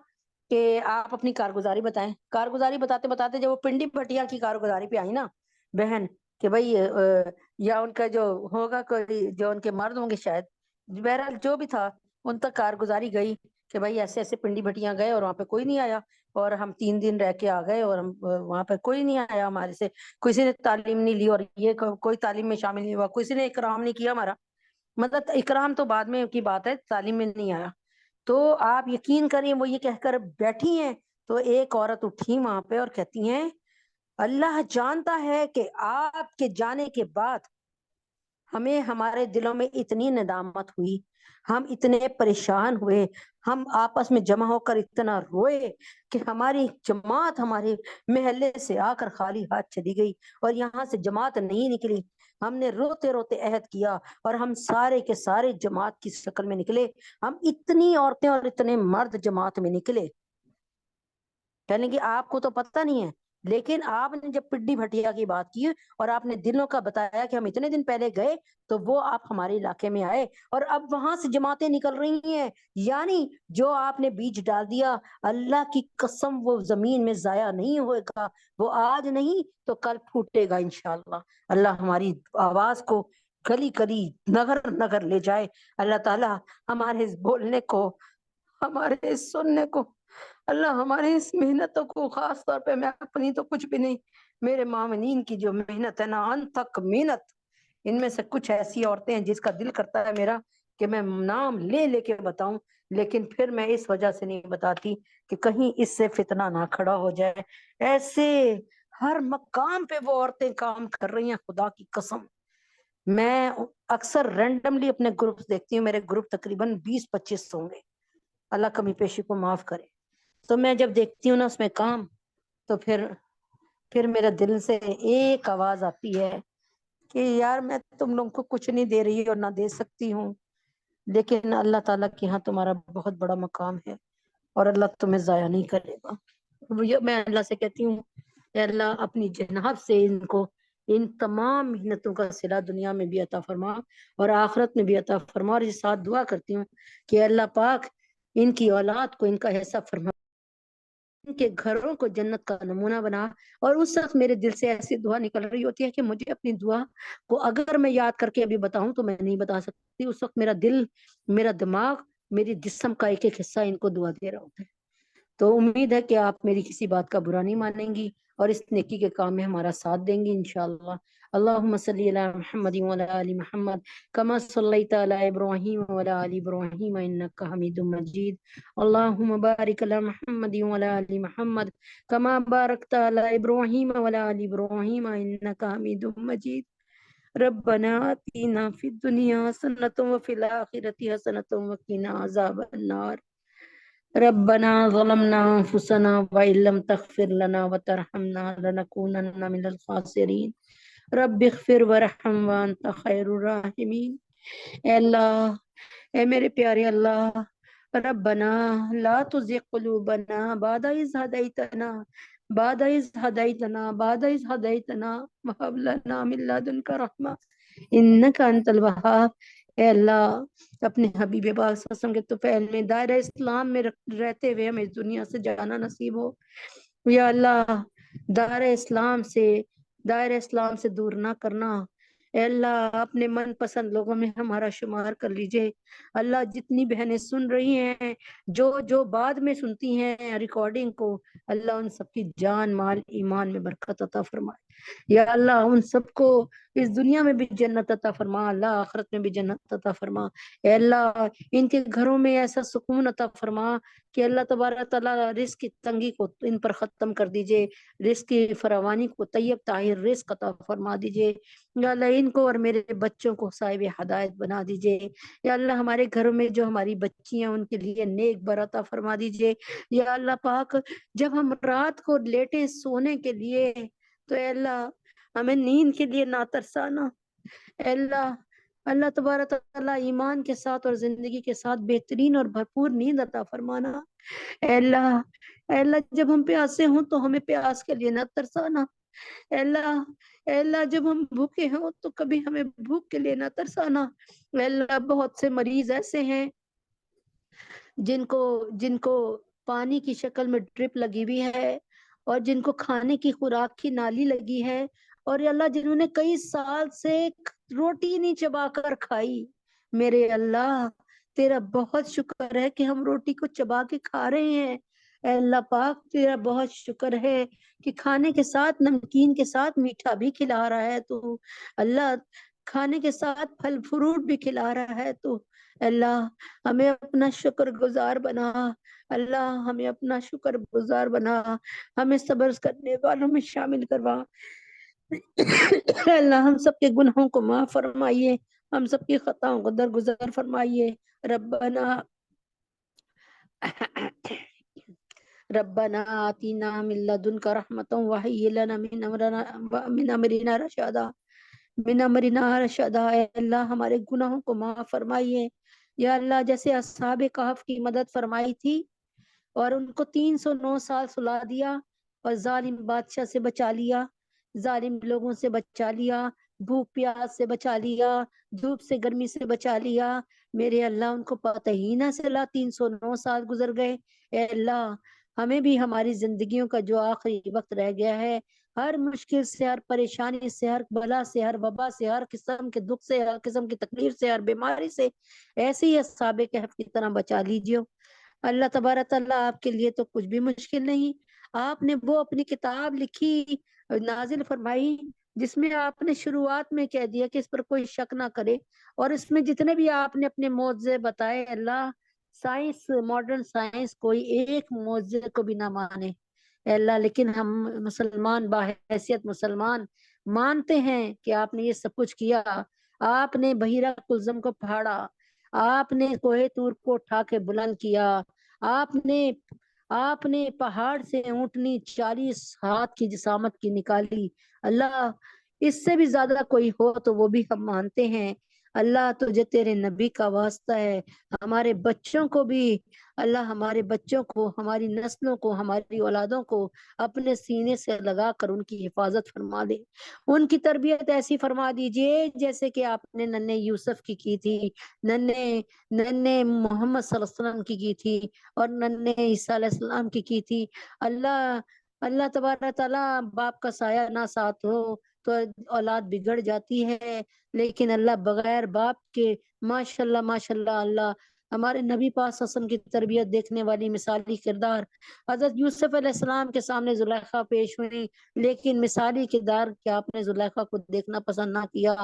کہ آپ اپنی کارگزاری بتائیں۔ کارگزاری بتاتے بتاتے جب وہ پنڈی بھٹیا کی کارگزاری پہ آئی نا بہن، کہ بھائی یا ان کا جو ہوگا کوئی جو ان کے مرد ہوں گے شاید، بہرحال جو بھی تھا ان تک کارگزاری گئی کہ بھائی ایسے ایسے پنڈی بھٹیاں گئے اور وہاں پہ کوئی نہیں آیا، اور ہم 3 دن رہ کے آ گئے اور ہم وہاں پہ کوئی نہیں آیا ہمارے سے، کسی نے تعلیم نہیں لی اور یہ کوئی تعلیم میں شامل نہیں ہوا، کسی نے اکرام نہیں کیا ہمارا، مطلب اکرام تو بعد میں کی بات ہے، تعلیم میں نہیں آیا۔ تو آپ یقین کریں وہ یہ کہہ کر بیٹھی ہیں تو ایک عورت اٹھی وہاں پہ اور کہتی ہیں اللہ جانتا ہے کہ آپ کے جانے کے بعد ہمیں ہمارے دلوں میں اتنی ندامت ہوئی، ہم اتنے پریشان ہوئے، ہم آپس میں جمع ہو کر اتنا روئے کہ ہماری جماعت ہمارے محلے سے آ کر خالی ہاتھ چلی گئی اور یہاں سے جماعت نہیں نکلی۔ ہم نے روتے روتے عہد کیا اور ہم سارے کے سارے جماعت کی شکل میں نکلے، ہم اتنی عورتیں اور اتنے مرد جماعت میں نکلے۔ کہنے کہ آپ کو تو پتہ نہیں ہے، لیکن آپ نے جب پڈی بھٹیا کی بات کی اور آپ نے دلوں کا بتایا کہ ہم اتنے دن پہلے گئے تو وہ آپ ہمارے علاقے میں آئے اور اب وہاں سے جماعتیں نکل رہی ہیں، یعنی جو آپ نے بیج ڈال دیا اللہ کی قسم وہ زمین میں ضائع نہیں ہوئے گا، وہ آج نہیں تو کل پھوٹے گا انشاءاللہ۔ اللہ ہماری آواز کو گلی گلی نگر نگر لے جائے، اللہ تعالی ہمارے اس بولنے کو، ہمارے اس سننے کو، اللہ ہماری اس محنتوں کو، خاص طور پہ میں اپنی تو کچھ بھی نہیں، میرے مامنین کی جو محنت ہے نا انتھک محنت، ان میں سے کچھ ایسی عورتیں ہیں جس کا دل کرتا ہے میرا کہ میں نام لے لے کے بتاؤں، لیکن پھر میں اس وجہ سے نہیں بتاتی کہ کہیں اس سے فتنہ نہ کھڑا ہو جائے۔ ایسے ہر مقام پہ وہ عورتیں کام کر رہی ہیں، خدا کی قسم میں اکثر رینڈملی اپنے گروپ دیکھتی ہوں، میرے گروپ تقریباً 20-25 ہوں گے، اللہ کمی پیشی کو معاف کرے، تو میں جب دیکھتی ہوں نا اس میں کام تو پھر میرے دل سے ایک آواز آتی ہے کہ یار میں تم لوگوں کو کچھ نہیں دے رہی اور نہ دے سکتی ہوں، لیکن اللہ تعالیٰ کے ہاں تمہارا بہت بڑا مقام ہے اور اللہ تمہیں ضائع نہیں کرے گا۔ میں اللہ سے کہتی ہوں اے اللہ اپنی جناب سے ان کو ان تمام محنتوں کا صلہ دنیا میں بھی عطا فرما اور آخرت میں بھی عطا فرما، اور اس ساتھ دعا کرتی ہوں کہ اللہ پاک ان کی اولاد کو ان کا حصہ فرما، ان کے گھروں کو جنت کا نمونہ بنا۔ اور اس وقت میرے دل سے ایسی دعا نکل رہی ہوتی ہے کہ مجھے اپنی دعا کو اگر میں یاد کر کے ابھی بتاؤں تو میں نہیں بتا سکتی، اس وقت میرا دل، میرا دماغ، میری جسم کا ایک ایک حصہ ان کو دعا دے رہا ہوتا ہے۔ تو امید ہے کہ آپ میری کسی بات کا برا نہیں مانیں گی اور اس نیکی کے کام میں ہمارا ساتھ دیں گی انشاءاللہ۔ اللہم صلی علی محمد وعلی آل محمد کما صلیت علی ابراہیم وعلی آل ابراہیم انک حمید مجید۔ اللہم بارک علی محمد وعلی آل محمد کما بارکت علی ابراہیم وعلی آل ابراہیم انک حمید مجید۔ ربنا آتنا فی الدنیا حسنۃ وفی الآخرۃ حسنۃ وقنا عذاب النار۔ ربنا ظلمنا انفسنا وان لم تغفر لنا وترحمنا لنكونن من الخاسرین۔ رب اغفر ورحم وانت خیر الراحمین۔ اے اللہ، اے میرے پیارے اللہ، ربنا لا تزغ قلوبنا بعد اذ ہدیتنا وهب لنا من لدنک رحمہ انک انت الوہاب۔ اے اللہ اپنے حبیب پاک صلی اللہ علیہ وسلم کے طفیل میں دائرہ اسلام میں رہتے ہوئے ہمیں اس دنیا سے جانا نصیب ہو یا اللہ، دائرہ اسلام سے دور نہ کرنا۔ اے اللہ اپنے من پسند لوگوں میں ہمارا شمار کر لیجئے۔ اللہ جتنی بہنیں سن رہی ہیں، جو بعد میں سنتی ہیں ریکارڈنگ کو، اللہ ان سب کی جان مال ایمان میں برکت عطا فرمائے۔ یا اللہ ان سب کو اس دنیا میں بھی جنت عطا فرما، اللہ آخرت میں بھی جنت عطا فرما۔ اے اللہ ان کے گھروں میں ایسا سکون عطا فرما کہ اللہ تبارک تعالیٰ رزق کی تنگی کو ان پر ختم کر دیجئے، رزق کی فراوانی کو طیب طاہر رزق عطا فرما دیجئے۔ یا اللہ ان کو اور میرے بچوں کو صاحب ہدایت بنا دیجئے۔ یا اللہ ہمارے گھروں میں جو ہماری بچیاں ان کے لیے نیک بر عطا فرما دیجئے۔ یا اللہ پاک جب ہم رات کو لیٹے سونے کے لیے تو اے اللہ ہمیں نیند کے لیے نہ ترسانا۔ اے اللہ اللہ تبارک تعالیٰ ایمان کے ساتھ اور زندگی کے ساتھ بہترین اور بھرپور نیند عطا فرمانا۔ اے اللہ جب ہم پیاسے ہوں تو ہمیں پیاس کے لیے نہ ترسانا۔ اے اللہ جب ہم بھوکے ہوں تو کبھی ہمیں بھوک کے لیے نہ ترسانا۔ اے اللہ بہت سے مریض ایسے ہیں جن کو پانی کی شکل میں ڈرپ لگی ہوئی ہے، اور جن کو کھانے کی خوراک کی نالی لگی ہے، اور اللہ جنہوں نے کئی سال سے روٹی نہیں چبا کر کھائی۔ میرے اللہ تیرا بہت شکر ہے کہ ہم روٹی کو چبا کے کھا رہے ہیں۔ اے اللہ پاک تیرا بہت شکر ہے کہ کھانے کے ساتھ نمکین کے ساتھ میٹھا بھی کھلا رہا ہے تو، اللہ کھانے کے ساتھ پھل فروٹ بھی کھلا رہا ہے تو، اللہ ہمیں اپنا شکر گزار بنا، اللہ ہمیں اپنا شکر گزار بنا، ہمیں صبر کرنے والوں میں شامل کروا۔ اللہ ہم سب کے گناہوں کو معاف فرمائیے، ہم سب کی خطاؤں کو درگزر فرمائیے۔ ربنا ربنا آتنا من لدنک رحمتا وہیئ لنا من امرنا رشدا۔ اے اللہ ہمارے گناہوں کو معاف فرمائیے۔ یا اللہ جیسے اصحاب کہف کی مدد فرمائی تھی اور ان کو 309 سال سلا دیا اور ظالم بادشاہ سے بچا لیا، ظالم لوگوں سے بچا لیا، بھوک پیاس سے بچا لیا، دھوپ سے گرمی سے بچا لیا، میرے اللہ ان کو پتہ ہی نہ چلا 309 سال گزر گئے۔ اے اللہ ہمیں بھی ہماری زندگیوں کا جو آخری وقت رہ گیا ہے، ہر مشکل سے، ہر پریشانی سے، ہر بلا سے، ہر وبا سے، ہر قسم کے دکھ سے، ہر قسم کی تکلیف سے، ہر بیماری سے ایسے ہی اصحاب کہف کی طرح بچا لیجیے۔ اللہ تبارک تعالیٰ آپ کے لیے تو کچھ بھی مشکل نہیں۔ آپ نے وہ اپنی کتاب لکھی، نازل فرمائی، جس میں آپ نے شروعات میں کہہ دیا کہ اس پر کوئی شک نہ کرے، اور اس میں جتنے بھی آپ نے اپنے معجزے بتائے، اللہ سائنس، ماڈرن سائنس کوئی ایک معجزے کو بھی نہ مانے اے اللہ، لیکن ہم مسلمان باحیثیت مسلمان مانتے ہیں کہ آپ نے یہ سب کچھ کیا۔ آپ نے بحیرہ کلزم کو پھاڑا، آپ نے کوہ طور کو اٹھا کے بلند کیا، آپ نے پہاڑ سے اونٹنی 40 ہاتھ کی جسامت کی نکالی۔ اللہ اس سے بھی زیادہ کوئی ہو تو وہ بھی ہم مانتے ہیں۔ اللہ تجھے تیرے نبی کا واسطہ ہے، ہمارے بچوں کو بھی، اللہ ہمارے بچوں کو، ہماری نسلوں کو، ہماری اولادوں کو اپنے سینے سے لگا کر ان کی حفاظت فرما دے، ان کی تربیت ایسی فرما دیجئے جیسے کہ آپ نے ننھے یوسف کی تھی، ننھے محمد صلی اللہ علیہ وسلم کی تھی، اور ننھے عیسیٰ علیہ السلام کی تھی۔ اللہ تبارک تعالیٰ باپ کا سایہ نہ ساتھ ہو تو اولاد بگڑ جاتی ہے، لیکن اللہ بغیر باپ کے ماشاءاللہ ماشاءاللہ، اللہ ہمارے نبی پاک صلی اللہ علیہ وسلم کی تربیت دیکھنے والی مثالی کردار، حضرت یوسف علیہ السلام کے سامنے زلیخا پیش ہوئی، لیکن مثالی کردار کہ آپ نے زلیخا کو دیکھنا پسند نہ کیا۔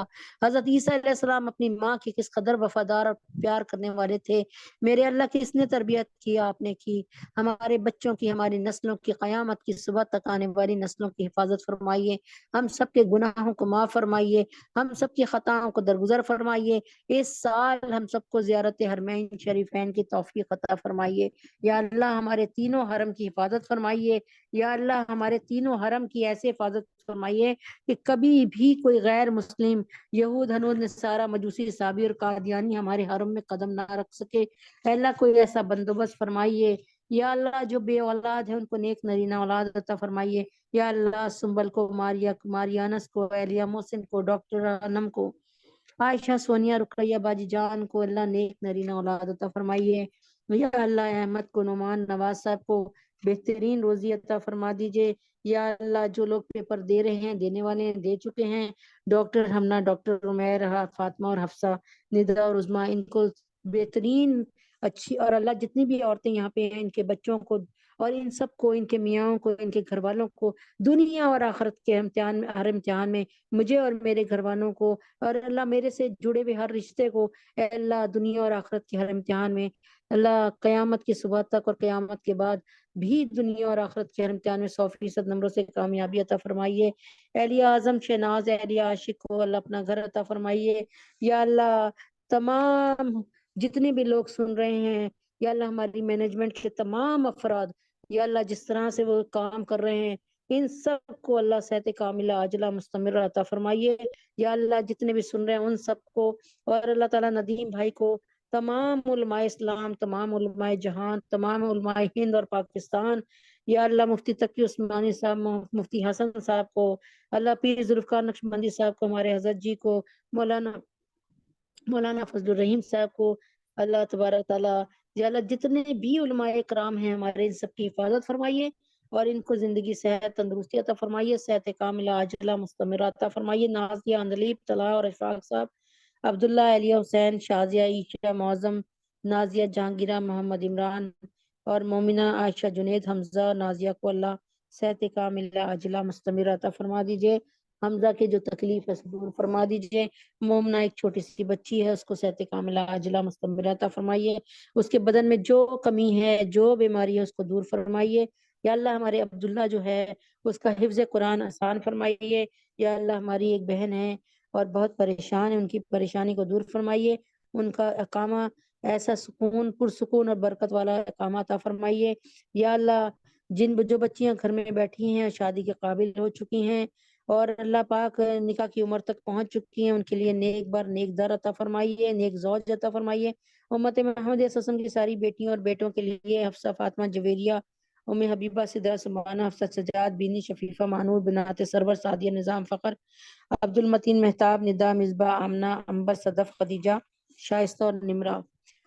حضرت عیسیٰ علیہ السلام اپنی ماں کی کس قدر وفادار اور پیار کرنے والے تھے، میرے اللہ کس نے تربیت کی، آپ نے کی۔ ہمارے بچوں کی، ہماری نسلوں کی، قیامت کی صبح تک آنے والی نسلوں کی حفاظت فرمائیے، ہم سب کے گناہوں کو معاف فرمائیے، ہم سب کی خطاؤں کو درگزر فرمائیے۔ اس سال ہم سب کو زیارت حرمین شریفین کی توفیق عطا فرمائیے۔ یا اللہ ہمارے تینوں حرم کی حفاظت فرمائیے، یا اللہ ہمارے تینوں حرم کی ایسے حفاظت فرمائیے کہ کبھی بھی کوئی غیر مسلم، یہود، ہنود، نصارہ، مجوسی، صابی اور قادیانی ہمارے حرم میں قدم نہ رکھ سکے۔ اے اللہ کوئی ایسا بندوبست فرمائیے۔ یا اللہ جو بے اولاد ہے ان کو نیک نرینہ اولاد عطا فرمائیے۔ یا اللہ سنبل کو، ماریا کو، ماریانس کو، ایلیا محسن کو، ڈاکٹر انم کو، عائشہ، سونیا، رقیہ باجی جان کو اللہ نیک نرینہ اولاد عطا فرمائیے۔ یا اللہ احمد کو، نعمان نواز صاحب کو بہترین روزی عطا فرما دیجئے۔ یا اللہ جو لوگ پیپر دے رہے ہیں، دینے والے ہیں، دے چکے ہیں، ڈاکٹر ہمنا، ڈاکٹر عمیر، فاطمہ اور حفصہ، ندا اور عظما، ان کو بہترین اچھی، اور اللہ جتنی بھی عورتیں یہاں پہ ہیں ان کے بچوں کو اور ان سب کو، ان کے میاں کو، ان کے گھر والوں کو دنیا اور آخرت کے امتحان میں، ہر امتحان میں مجھے اور میرے گھر والوں کو، اور اللہ میرے سے جڑے ہوئے ہر رشتے کو، اے اللہ دنیا اور آخرت کے ہر امتحان میں، اللہ قیامت کی صبح تک اور قیامت کے بعد بھی دنیا اور آخرت کے ہر امتحان میں 100% نمبروں سے کامیابی عطا فرمائیے۔ اہلیہ اعظم شہناز اہلیہ عاشق کو اللہ اپنا گھر عطا فرمائیے۔ یا اللہ تمام جتنے بھی لوگ سن رہے ہیں، یا اللہ ہماری مینجمنٹ کے تمام افراد، یا اللہ جس طرح سے وہ کام کر رہے ہیں ان سب کو اللہ صحت کاملہ عاجلہ مستمر عطا فرمائیے۔ یا اللہ جتنے بھی سن رہے ہیں ان سب کو، اور اللہ تعالیٰ ندیم بھائی کو، تمام علماء اسلام، تمام علماء جہان، تمام علماء ہند اور پاکستان، یا اللہ مفتی تقی عثمانی صاحب، مفتی حسن صاحب کو، اللہ پیر ذوالفقار نقشبندی صاحب کو، ہمارے حضرت جی کو، مولانا فضل الرحیم صاحب کو، اللہ تبارک تعالیٰ، یا اللہ جتنے بھی علماء کرام ہیں ہمارے ان سب کی حفاظت فرمائیے، اور ان کو زندگی صحت تندرستی عطا فرمائیے، صحت کاملہ عاجلہ مستمرہ عطا فرمائیے۔ نازیہ اندلیب طلحہ اور اشفاق صاحب، عبداللہ علیہ حسین، شازیہ عائشہ معظم، نازیہ جہانگیرہ، محمد عمران اور مومنہ عائشہ جنید، حمزہ نازیہ کو اللہ صحت کاملہ عاجلہ مستمرہ عطا فرما دیجیے۔ حمزہ کی جو تکلیف ہے دور فرما دیجیے۔ مومنہ ایک چھوٹی سی بچی ہے، اس کو صحت کاملہ عاجلہ مستمرہ عطا فرمائیے۔ اس کے بدن میں جو کمی ہے، جو بیماری ہے، اس کو دور فرمائیے۔ یا اللہ ہمارے عبداللہ جو ہے اس کا حفظ قرآن آسان فرمائیے۔ یا اللہ ہماری ایک بہن ہے اور بہت پریشان ہے، ان کی پریشانی کو دور فرمائیے، ان کا اقامہ ایسا سکون، پرسکون اور برکت والا اقامہ عطا فرمائیے۔ یا اللہ جو بچیاں گھر میں بیٹھی ہیں، شادی کے قابل ہو چکی ہیں اور اللہ پاک نکاح کی عمر تک پہنچ چکی ہیں، ان کے لیے نیک بار نیک در عطا فرمائیے، نیک زوج عطا فرمائیے۔ امت محمد وسلم کی ساری بیٹیوں اور بیٹوں کے لیے حفصہ فاطمہ جویریہ، ام حبیبہ سدرہ سمانہ، حفصت سجاد بینی، شفیفہ مانور، بنات سرور، سعدیہ نظام فخر، عبد المتین مہتاب، ندا مصباح، آمنہ، امبر، صدف، خدیجہ، شائستہ اور نمرہ،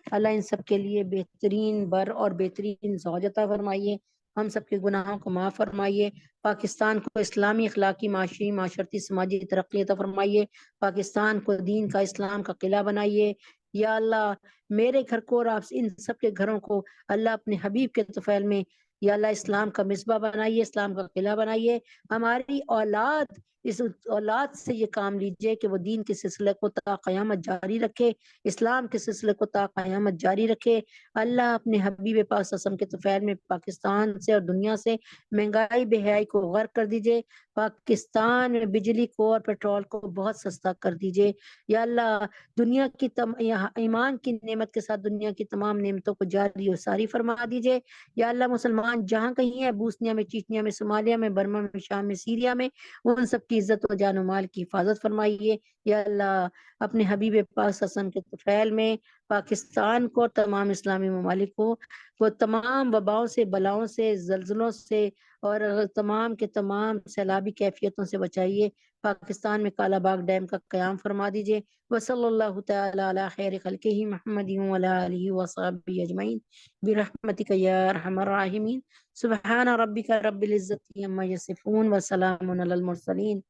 اللہ ان سب کے لیے بہترین بر اور بہترین زوج عطا فرمائیے، ہم سب کے گناہوں کو معاف فرمائیے، پاکستان کو اسلامی، اخلاقی، معاشی، معاشرتی، سماجی ترقی عطا فرمائیے، پاکستان کو دین کا، اسلام کا قلعہ بنائیے۔ یا اللہ میرے گھر کو اور آپ ان سب کے گھروں کو اللہ اپنے حبیب کے طفیل میں، یا اللہ اسلام کا مصباح بنائیے، اسلام کا قلعہ بنائیے۔ ہماری اولاد، اس اولاد سے یہ کام لیجئے کہ وہ دین کے سلسلے کو تا قیامت جاری رکھے، اسلام کے سلسلے کو تا قیامت جاری رکھے۔ اللہ اپنے حبیب پاک صلی اللہ علیہ وسلم کے طفیل میں پاکستان سے اور دنیا سے مہنگائی بے حیائی کو غرق کر دیجئے، پاکستان میں بجلی کو اور پیٹرول کو بہت سستا کر دیجئے۔ یا اللہ دنیا کی ایمان کی نعمت کے ساتھ دنیا کی تمام نعمتوں کو جاری و ساری فرما دیجئے۔ یا اللہ مسلمان جہاں کہیں ہیں، بوسنیا میں، چیچنیا میں، صومالیہ میں، برما میں، شام میں، سیریا میں، ان سب کی عزت و جان و مال کی حفاظت فرمائیے۔ یا اللہ اپنے حبیب پاک صلی اللہ علیہ وسلم کے طفیل میں پاکستان کو اور تمام اسلامی ممالک کو وہ تمام وباؤں سے، بلاؤں سے، زلزلوں سے اور تمام کے تمام سیلابی کیفیتوں سے بچائیے۔ پاکستان میں کالا باغ ڈیم کا قیام فرما دیجئے۔ وصلی اللہ تعالی علی خیر خلقہ محمد وعلی آلہ وصحبہ اجمعین برحمتک یا ارحم الراحمین۔ سبحان ربک رب العزت عما یصفون وسلام علی المرسلین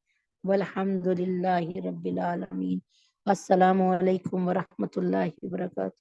والحمد للہ رب العالمین۔ السلام علیکم ورحمۃ اللہ وبرکاتہ۔